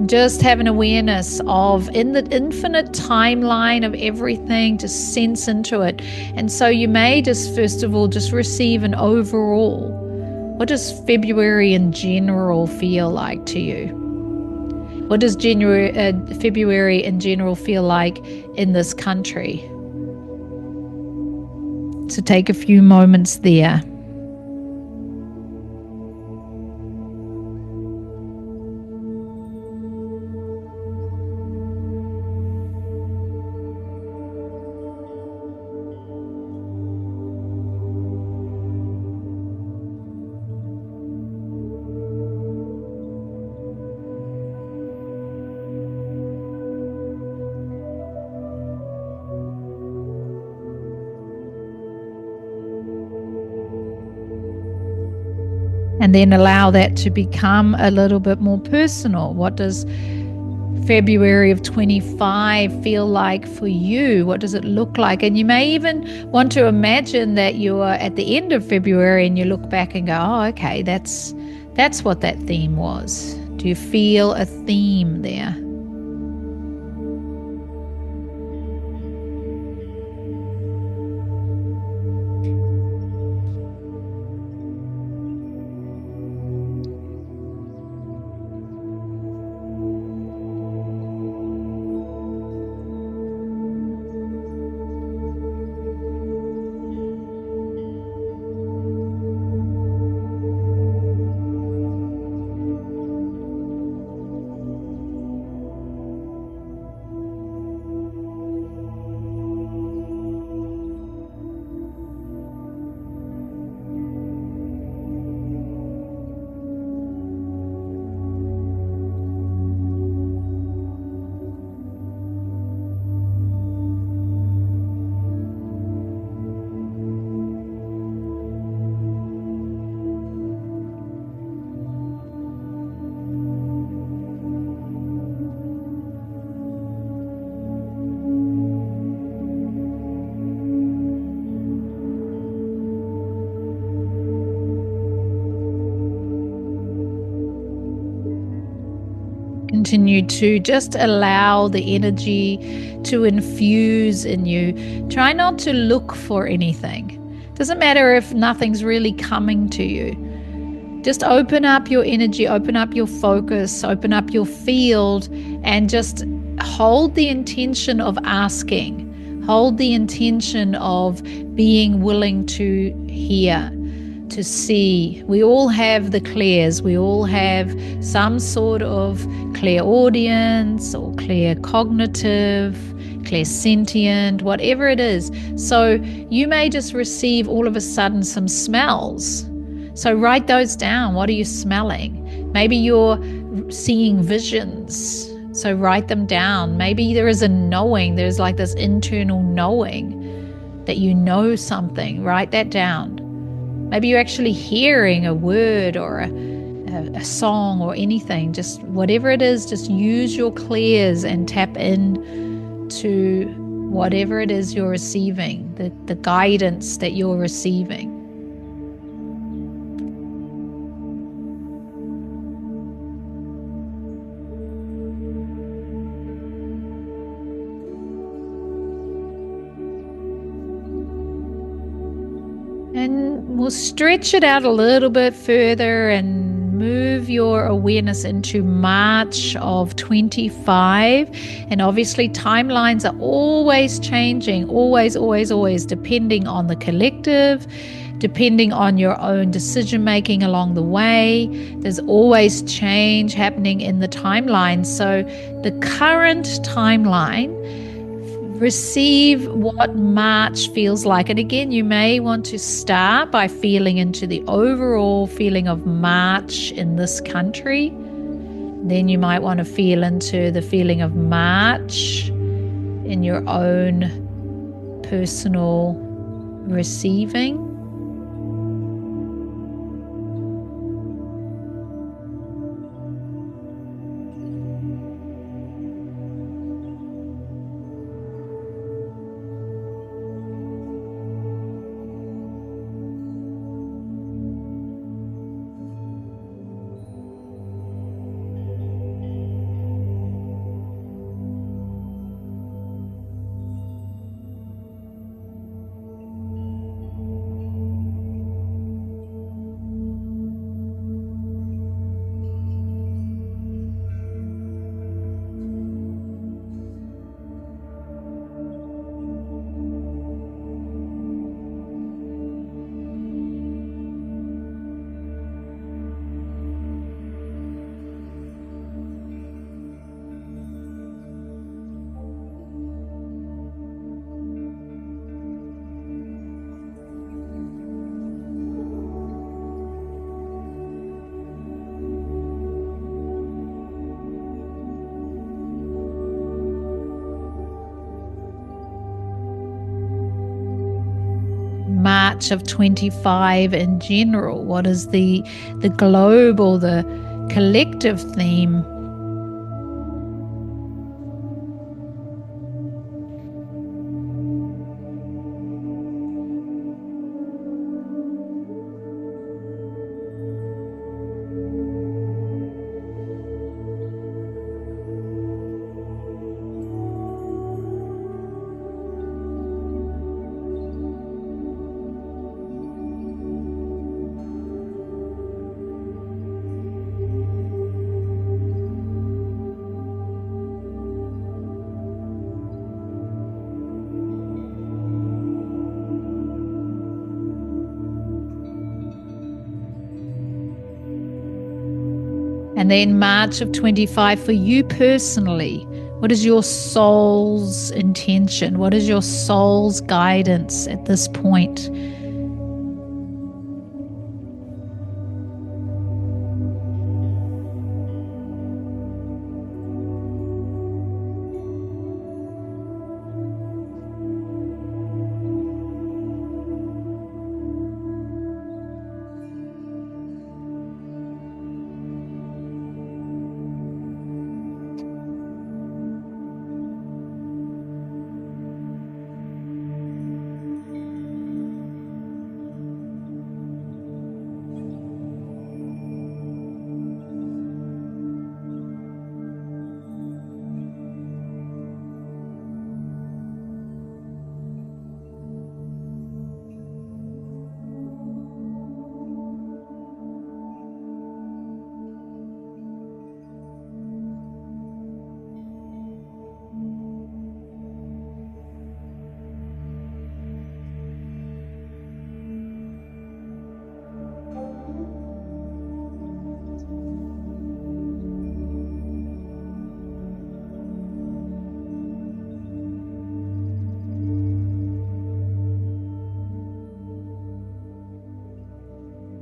Just have an awareness of in the infinite timeline of everything, to sense into it. And so you may just, first of all, just receive an overall. What does February in general feel like to you? What does February in general feel like in this country? So take a few moments there. And then allow that to become a little bit more personal. What does February of 25 feel like for you? What does it look like? And you may even want to imagine that you are at the end of February and you look back and go, oh, okay, that's what that theme was. Do you feel a theme there? Continue to just allow the energy to infuse in you. Try not to look for anything. Doesn't matter if nothing's really coming to you. Just open up your energy, open up your focus, open up your field, and just hold the intention of asking. Hold the intention of being willing to hear, to see. We all have the clairs. We all have some sort of clairaudience or claircognitive, clairsentient, whatever it is. So you may just receive all of a sudden some smells. So write those down. What are you smelling? Maybe you're seeing visions. So write them down. Maybe there is a knowing. There's like this internal knowing that you know something. Write that down. Maybe you're actually hearing a word or a song or anything. Just whatever it is, just use your clairs and tap in to whatever it is you're receiving, the guidance that you're receiving. And we'll stretch it out a little bit further and move your awareness into March of 25. And obviously timelines are always changing, always, depending on the collective, depending on your own decision making along the way. There's always change happening in the timeline. So the current timeline, receive what March feels like. And again, you may want to start by feeling into the overall feeling of March in this country. Then you might want to feel into the feeling of March in your own personal receiving. March of 25 in general? What is the globe or the collective theme? And then March of 25 for you personally. What is your soul's intention? What is your soul's guidance at this point?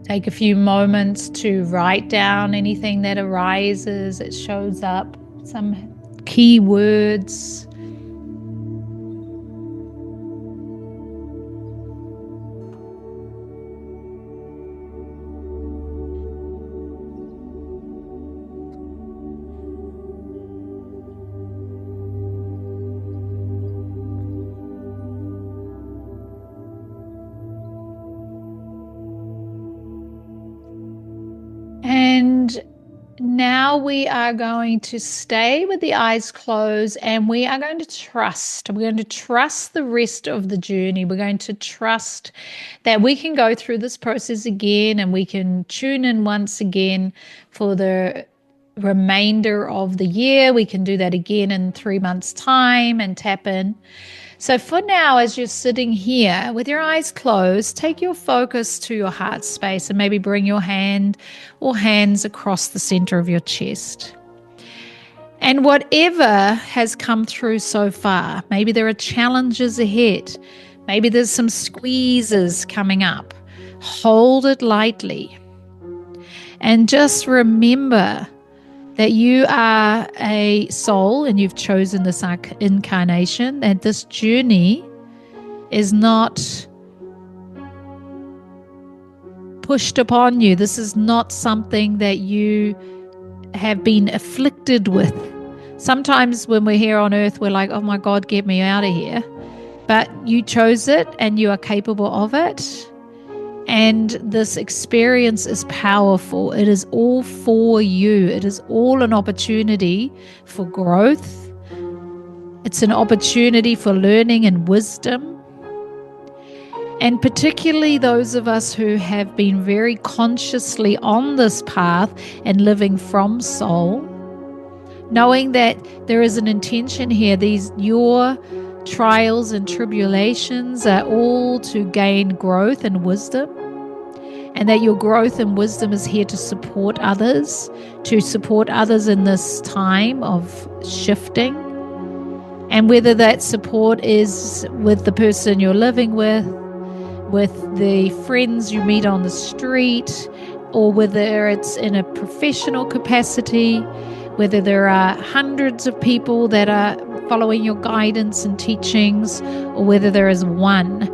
Take a few moments to write down anything that arises, that shows up, some key words. And now we are going to stay with the eyes closed, and we are going to trust. We're going to trust the rest of the journey. We're going to trust that we can go through this process again, and we can tune in once again for the remainder of the year. We can do that again in 3 months' time and tap in. So for now, as you're sitting here with your eyes closed, take your focus to your heart space and maybe bring your hand or hands across the center of your chest. And whatever has come through so far, maybe there are challenges ahead, maybe there's some squeezes coming up, hold it lightly. And just remember that you are a soul and you've chosen this incarnation, that this journey is not pushed upon you. This is not something that you have been afflicted with. Sometimes when we're here on earth, we're like, oh my God, get me out of here. But you chose it and you are capable of it. And this experience is powerful. It is all for you. It is all an opportunity for growth. It's an opportunity for learning and wisdom. And particularly those of us who have been very consciously on this path and living from soul, knowing that there is an intention here. Your trials and tribulations are all to gain growth and wisdom, and that your growth and wisdom is here to support others in this time of shifting. And whether that support is with the person you're living with the friends you meet on the street, or whether it's in a professional capacity, whether there are hundreds of people that are following your guidance and teachings, or whether there is one.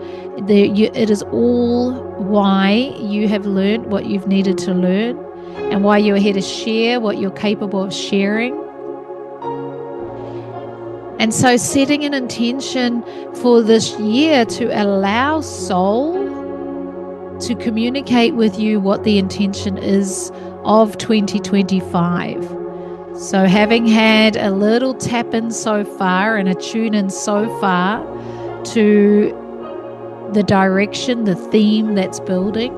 It is all why you have learned what you've needed to learn, and why you're here to share what you're capable of sharing. And so setting an intention for this year to allow soul to communicate with you what the intention is of 2025. So having had a little tap in so far and a tune in so far to the direction, the theme that's building,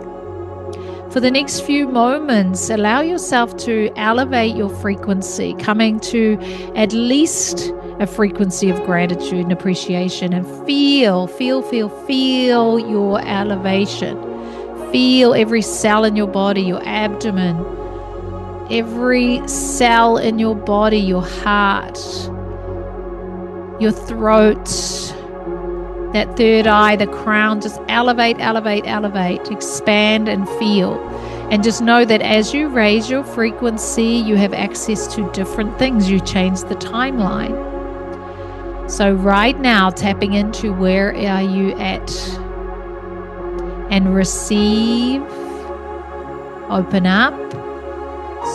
for the next few moments, allow yourself to elevate your frequency, coming to at least a frequency of gratitude and appreciation, and feel your elevation. Feel every cell in your body, your abdomen, Every cell in your body, your heart, your throat, that third eye, the crown, just elevate, elevate, elevate, expand and feel. And just know that as you raise your frequency, you have access to different things. You change the timeline. So right now, tapping into where are you at, and receive, open up,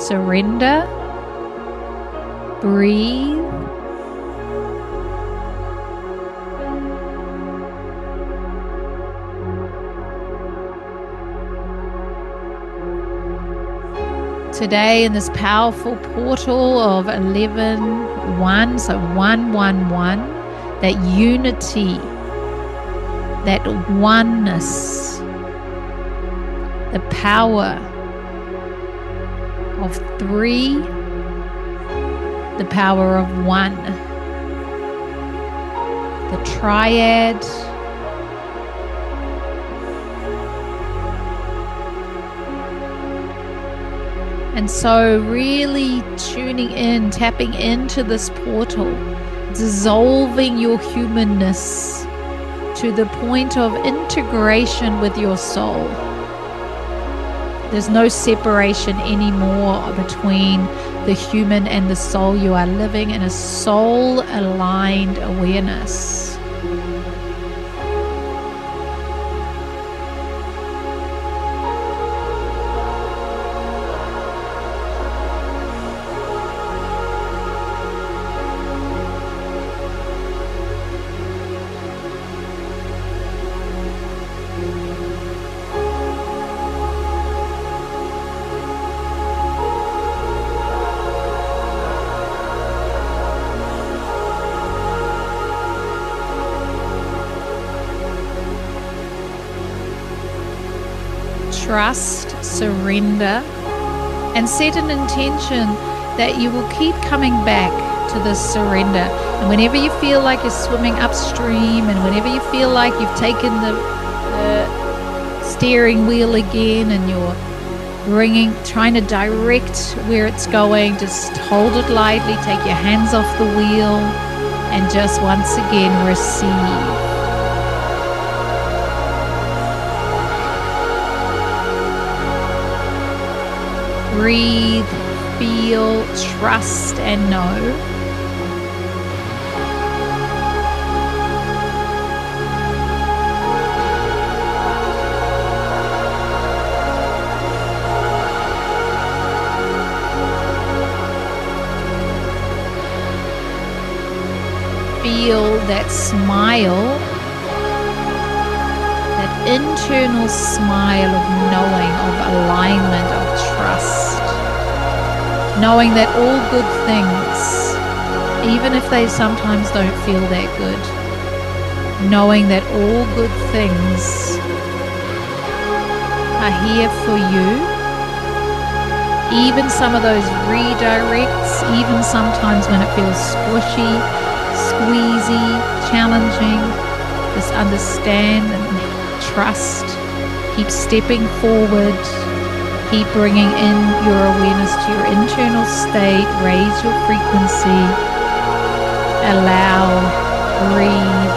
surrender, breathe. Today in this powerful portal of 11-1, so 111, that unity, that oneness, the power of 3, the power of 1, the triad, and so really tuning in, tapping into this portal, dissolving your humanness to the point of integration with your soul. There's no separation anymore between the human and the soul. You are living in a soul-aligned awareness. Trust, surrender, and set an intention that you will keep coming back to this surrender. And whenever you feel like you're swimming upstream, and whenever you feel like you've taken the steering wheel again and you're trying to direct where it's going, just hold it lightly, take your hands off the wheel, and just once again receive. Breathe, feel, trust, and know. Feel that smile, that internal smile of knowing, of alignment, of trust. Knowing that all good things, even if they sometimes don't feel that good, knowing that all good things are here for you, even some of those redirects, even sometimes when it feels squishy, squeezy, challenging, just understand and trust, keep stepping forward. Keep bringing in your awareness to your internal state. Raise your frequency. Allow, breathe.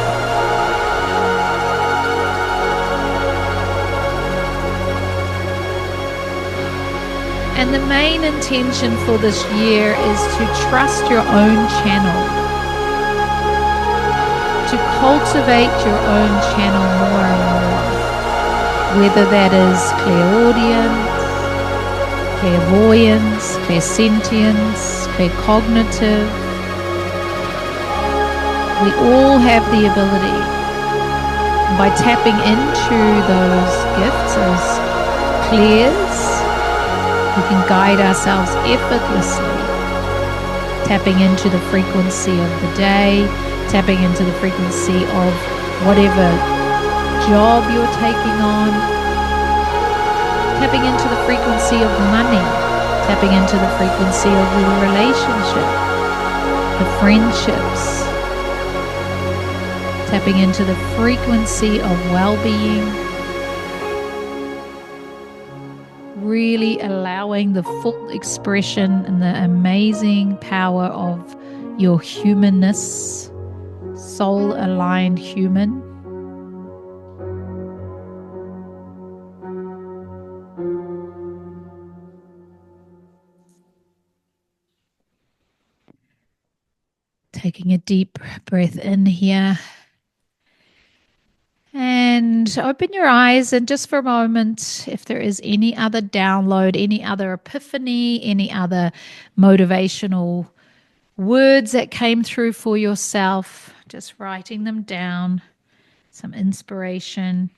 And the main intention for this year is to trust your own channel. To cultivate your own channel more and more. Whether that is clairaudience, clairvoyance, clairsentience, claircognitive. We all have the ability. By tapping into those gifts, those clairs, we can guide ourselves effortlessly. Tapping into the frequency of the day, tapping into the frequency of whatever job you're taking on, tapping into the frequency of money, tapping into the frequency of your relationship, the friendships, tapping into the frequency of well-being, really allowing the full expression and the amazing power of your humanness, soul aligned human. Taking a deep breath in here. And open your eyes, and just for a moment, if there is any other download, any other epiphany, any other motivational words that came through for yourself, just writing them down, some inspiration.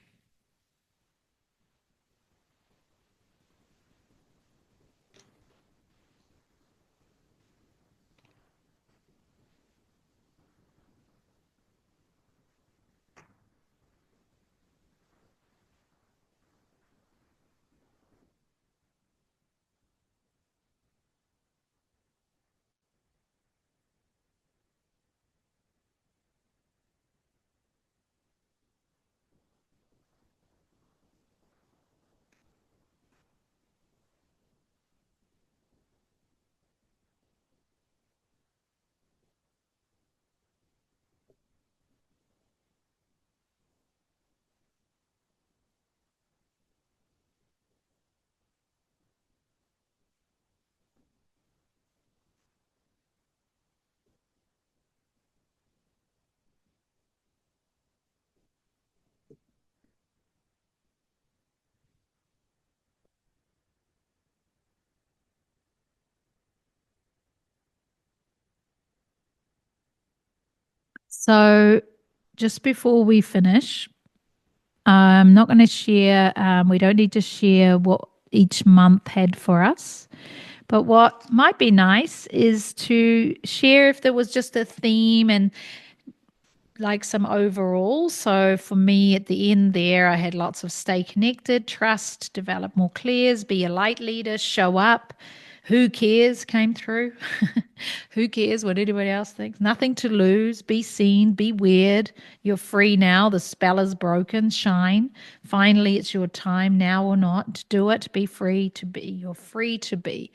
So, just before we finish, I'm not going to share, we don't need to share what each month had for us. But what might be nice is to share if there was just a theme and like some overall. So for me at the end there, I had lots of stay connected, trust, develop more clears, be a light leader, show up. Who cares came through. Who cares what anybody else thinks? Nothing to lose. Be seen. Be weird. You're free now. The spell is broken. Shine. Finally, it's your time now or not. Do it. Be free to be. You're free to be.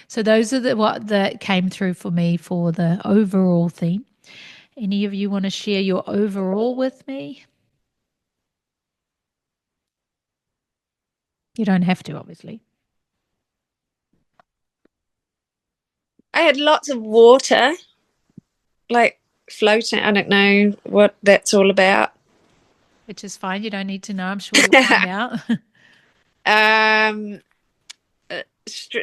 So those are what that came through for me for the overall theme. Any of you want to share your overall with me? You don't have to, obviously. I had lots of water, like floating. I don't know what that's all about. Which is fine. You don't need to know. I'm sure you'll find out.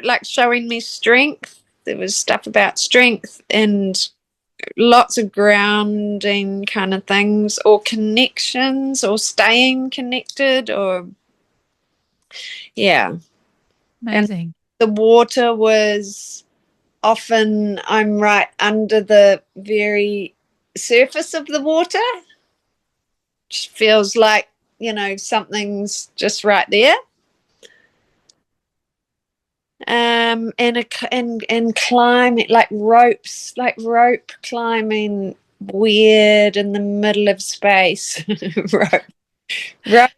Like showing me strength. There was stuff about strength and lots of grounding kind of things, or connections, or staying connected, or yeah. Amazing. And the water was often, I'm right under the very surface of the water. Just feels like, something's just right there. And climbing, like ropes, like rope climbing, weird in the middle of space. rope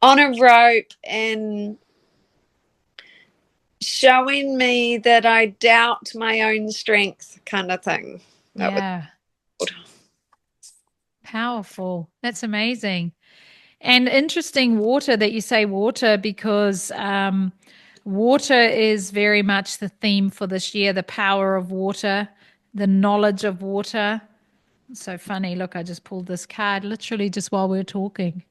on a rope, and showing me that I doubt my own strength, kind of thing. Yeah. Powerful. That's amazing. And interesting water that you say water, because water is very much the theme for this year, the power of water, the knowledge of water. So funny. Look, I just pulled this card literally just while we were talking.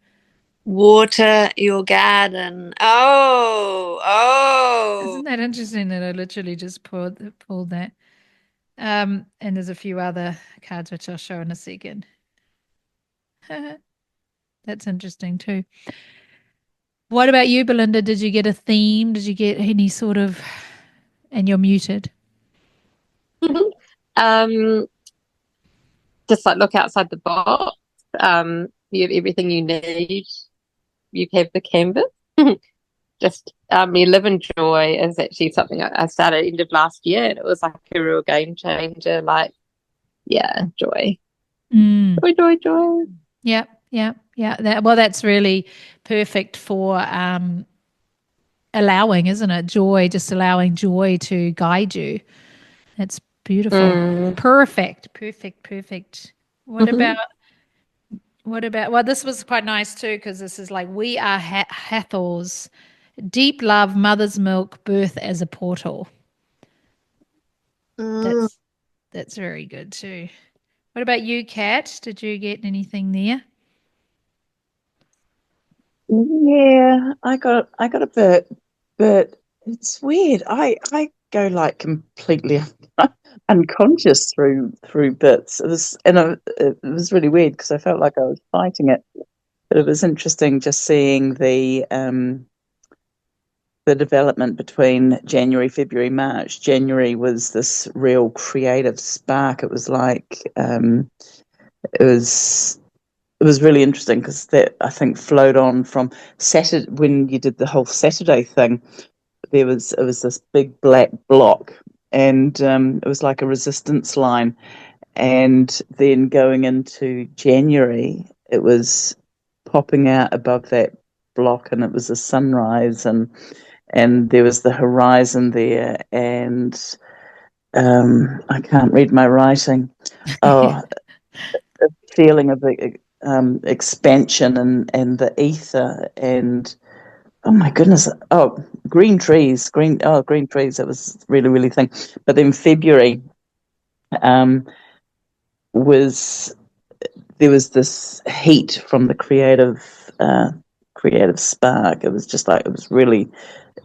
Water your garden. Oh. Isn't that interesting that I literally just pulled that? And there's a few other cards which I'll show in a second. That's interesting too. What about you, Belinda? Did you get a theme? Did you get any sort of, and you're muted. Just like look outside the box. You have everything you need. You have the canvas. Just you live in joy is actually something I started end of last year, and it was like a real game changer. Like, yeah, joy, joy. Yeah. That's really perfect for allowing, isn't it? Joy, just allowing joy to guide you. That's beautiful. Perfect. What about, well, this was quite nice too, because this is like, we are Hathor's deep love, mother's milk, birth as a portal. That's very good too. What about you, Kat? Did you get anything there? Yeah, I got a bit, but it's weird. I go like completely unconscious through bits. It was really weird because I felt like I was fighting it. But it was interesting just seeing the development between January, February, March. January was this real creative spark. It was like it was it was really interesting because that, I think, flowed on from Saturday when you did the whole Saturday thing. It was this big black block, and it was like a resistance line. And then going into January, it was popping out above that block, and it was a sunrise, and there was the horizon there, and I can't read my writing. Oh, a feeling of expansion and the ether, and oh my goodness, green trees, green trees. That was really really thing. But then February um, was there was this heat from the creative spark. It was just like it was really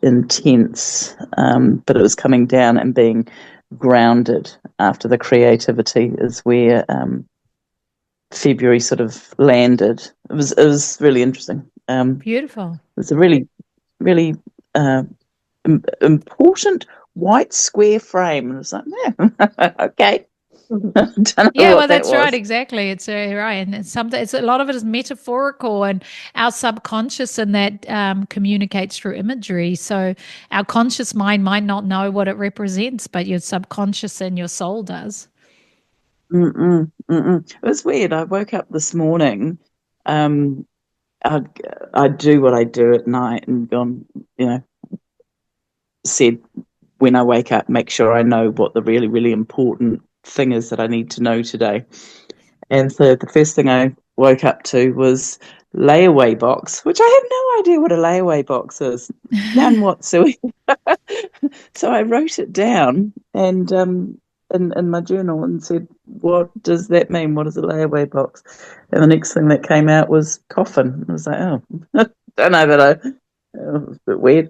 intense, but it was coming down and being grounded after the creativity is where February sort of landed. It was really interesting. Beautiful. It was a really really important white square frame, and it was like, yeah, okay. Don't know Yeah, what well, that that's right. was. Exactly. It's right, and it's a lot of it is metaphorical, and our subconscious and that communicates through imagery. So our conscious mind might not know what it represents, but your subconscious and your soul does. It was weird. I woke up this morning. Um, I do what I do at night and gone, said when I wake up, make sure I know what the really, really important thing is that I need to know today. And so the first thing I woke up to was layaway box, which I have no idea what a layaway box is. None whatsoever. So I wrote it down and in my journal and said, what does that mean? What is a layaway box? And the next thing that came out was coffin. I was like, oh, don't know, but it was a bit weird.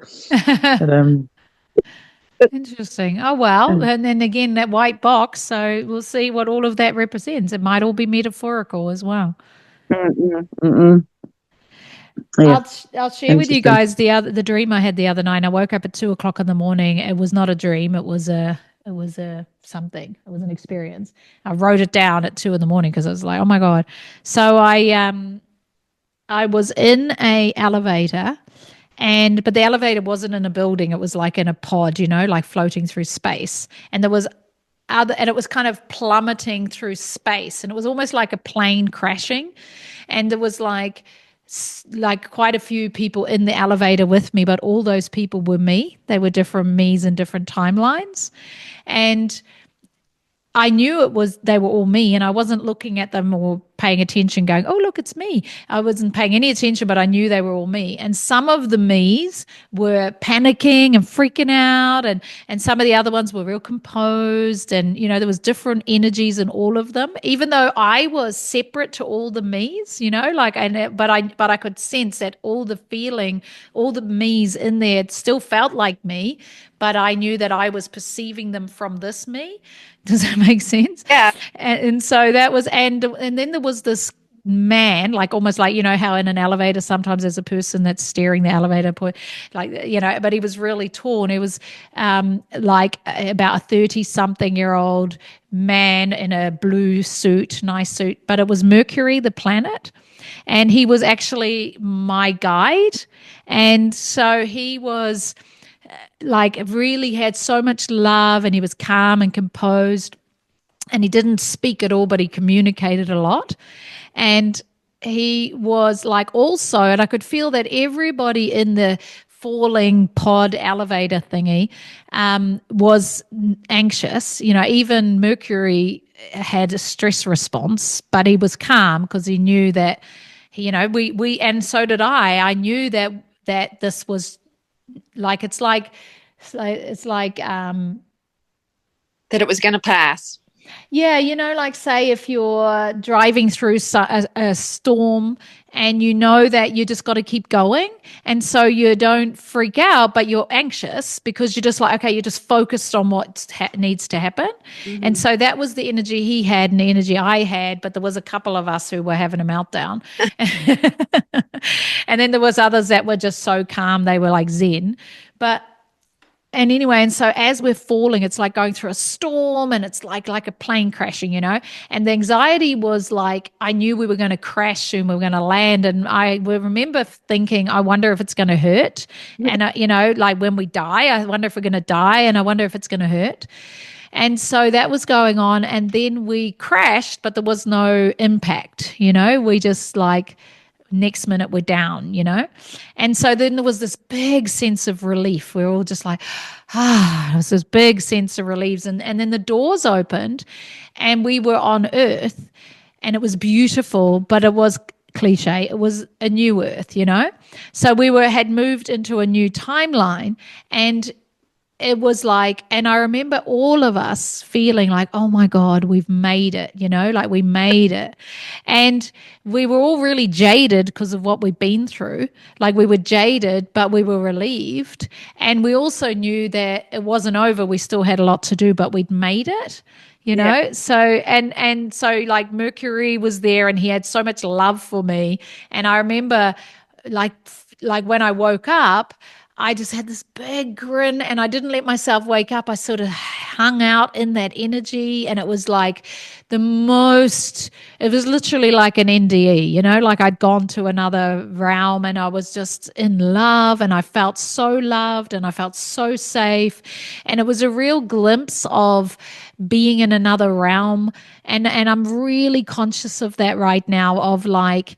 But Interesting. Oh, well, and then again, that white box. So we'll see what all of that represents. It might all be metaphorical as well. Yeah, I'll share with you interesting. guys the dream I had the other night. I woke up at 2 o'clock in the morning. It was not a dream. It was a something. It was an experience. I wrote it down at 2 in the morning because I was like, oh my God. So I was in a elevator, but the elevator wasn't in a building. It was like in a pod, like floating through space. And it was kind of plummeting through space, and it was almost like a plane crashing. And there was like quite a few people in the elevator with me, but all those people were me. They were different me's and different timelines. And I knew they were all me, and I wasn't looking at them or paying attention going, oh, look, it's me. I wasn't paying any attention, but I knew they were all me. And some of the me's were panicking and freaking out, and some of the other ones were real composed, and there was different energies in all of them, even though I was separate to all the me's, but I could sense that all the me's in there still felt like me, but I knew that I was perceiving them from this me. Does that make sense? Yeah. And so that was, and then there was this man, like almost like, how in an elevator sometimes there's a person that's steering the elevator, but he was really tall, and he was like about a 30-something-year-old man in a blue suit, nice suit, but it was Mercury, the planet. And he was actually my guide. And so he was like really had so much love, and he was calm and composed, and he didn't speak at all, but he communicated a lot. And he was like also, and I could feel that everybody in the falling pod elevator thingy, was anxious. Even Mercury had a stress response, but he was calm because he knew that, we and so did I. I knew that this was like, it's like That it was going to pass. yeah, like say if you're driving through a storm and you know that you just got to keep going. And so you don't freak out, but you're anxious because you're just like, okay, you're just focused on what needs to happen. Mm-hmm. And so that was the energy he had and the energy I had. But there was a couple of us who were having a meltdown. And then there was others that were just so calm, they were like Zen. And anyway, and so as we're falling, it's like going through a storm and it's like a plane crashing, and the anxiety was like, I knew we were going to crash soon, we were going to land. And I remember thinking, I wonder if it's going to hurt. And, like when we die, I wonder if we're going to die and I wonder if it's going to hurt. And so that was going on. And then we crashed, but there was no impact, we just like, next minute we're down, And so then there was this big sense of relief. We were all just like, it was this big sense of relief. And then the doors opened and we were on Earth and it was beautiful, but it was cliche. It was a new Earth, So we had moved into a new timeline, and it was like, and I remember all of us feeling like, oh my God, we've made it, like we made it. And we were all really jaded because of what we've been through. Like we were jaded, but we were relieved. And we also knew that it wasn't over. We still had a lot to do, but we'd made it. So and so like Mercury was there and he had so much love for me. And I remember like when I woke up, I just had this big grin and I didn't let myself wake up. I sort of hung out in that energy, and it was like it was literally like an NDE, like I'd gone to another realm and I was just in love and I felt so loved and I felt so safe. And it was a real glimpse of being in another realm. And I'm really conscious of that right now, of like,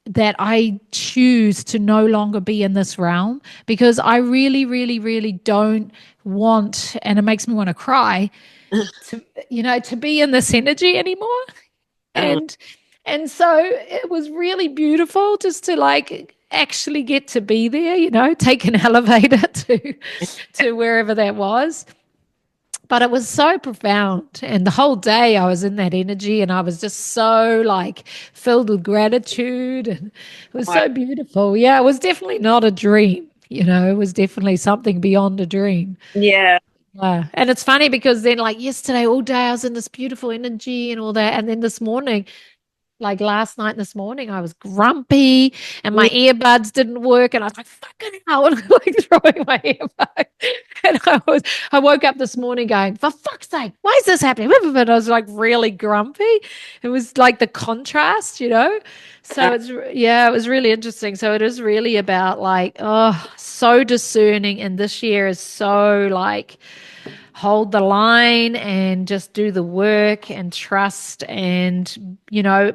that I choose to no longer be in this realm, because I really, really, really don't want, and it makes me want to cry, to be in this energy anymore. And so it was really beautiful just to like actually get to be there, take an elevator to wherever that was. But it was so profound. And the whole day I was in that energy and I was just so like filled with gratitude. And it was so beautiful. Yeah, it was definitely not a dream. It was definitely something beyond a dream. Yeah. And it's funny because then like yesterday, all day I was in this beautiful energy and all that. And then this morning, like last night and this morning, I was grumpy and my earbuds didn't work. And I was like, fucking hell, and I'm like throwing my earbud. And I woke up this morning going, for fuck's sake, why is this happening? And I was like really grumpy. It was like the contrast, So it was really interesting. So it is really about like, so discerning. And this year is so like, hold the line and just do the work and trust. And,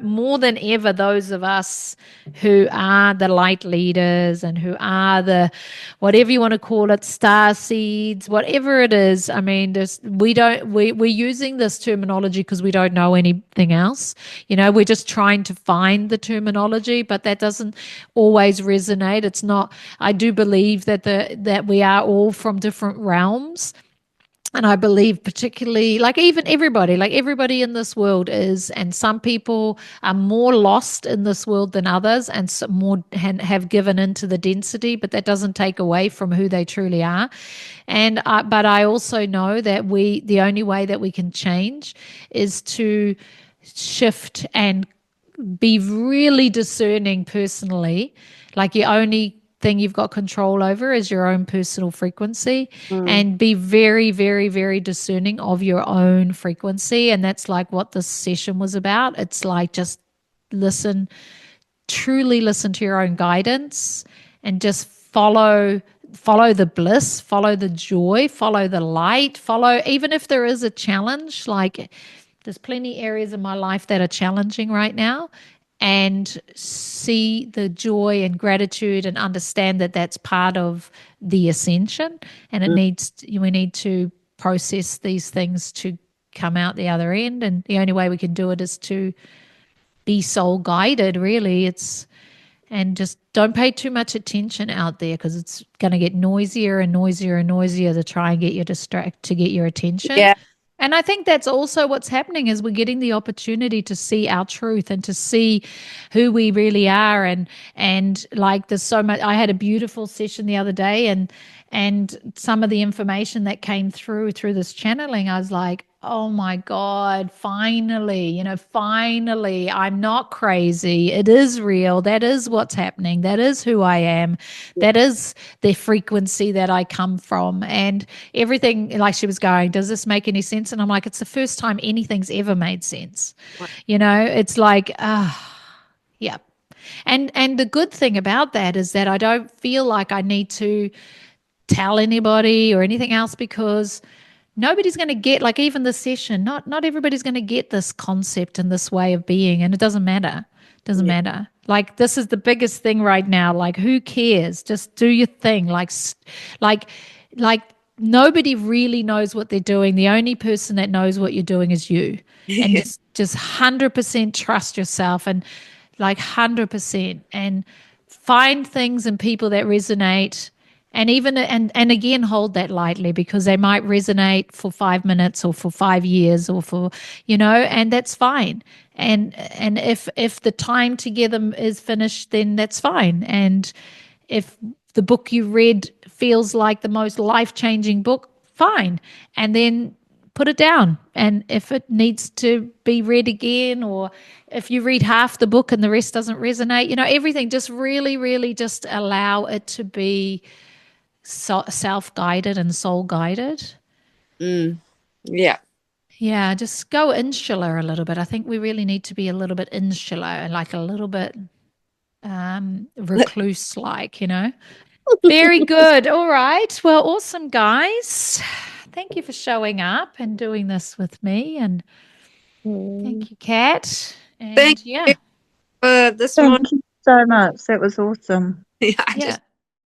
more than ever, those of us who are the light leaders and who are the, whatever you want to call it, star seeds, whatever it is. I mean, we're using this terminology because we don't know anything else. We're just trying to find the terminology, but that doesn't always resonate. It's not, I do believe that we are all from different realms. And I believe particularly, like everybody in this world is, and some people are more lost in this world than others, and some more have given into the density, but that doesn't take away from who they truly are. But I also know that the only way that we can change is to shift and be really discerning personally. Like your only thing you've got control over is your own personal frequency, and be very, very, very discerning of your own frequency. And that's like what this session was about. It's like just truly listen to your own guidance and just follow the bliss, follow the joy, follow the light, even if there is a challenge. Like there's plenty areas in my life that are challenging right now. and see the joy and gratitude and understand that that's part of the ascension, and we need to process these things to come out the other end, and the only way we can do it is to be soul guided, really. And just don't pay too much attention out there, because it's going to get noisier and noisier and noisier to try and get you to get your attention. Yeah. And I think that's also what's happening, is we're getting the opportunity to see our truth and to see who we really are. And like, there's so much. I had a beautiful session the other day, and some of the information that came through this channeling, I was like, oh my God, finally, finally, I'm not crazy. It is real. That is what's happening. That is who I am. That is the frequency that I come from. And everything, like she was going, does this make any sense? And I'm like, it's the first time anything's ever made sense. It's like, yeah. And the good thing about that is that I don't feel like I need to tell anybody or anything else, because nobody's going to get, like, even the session, not everybody's going to get this concept and this way of being, and it doesn't matter. Matter. Like, this is the biggest thing right now. Like, who cares? Just do your thing. Like nobody really knows what they're doing. The only person that knows what you're doing is you. And just 100% trust yourself, and like 100%, and find things and people that resonate. And even and again, hold that lightly, because they might resonate for 5 minutes or for 5 years or for, and that's fine. And if the time together is finished, then that's fine. And if the book you read feels like the most life-changing book, fine. And then put it down. And if it needs to be read again, or if you read half the book and the rest doesn't resonate, everything, just really, really just allow it to be self-guided and soul-guided. Yeah. Yeah, just go insular a little bit. I think we really need to be a little bit insular, and like a little bit recluse-like, Very good. All right. Well, awesome, guys. Thank you for showing up and doing this with me. And thank you, Kat. And Thank you for this morning. Thank you so much. That was awesome. I just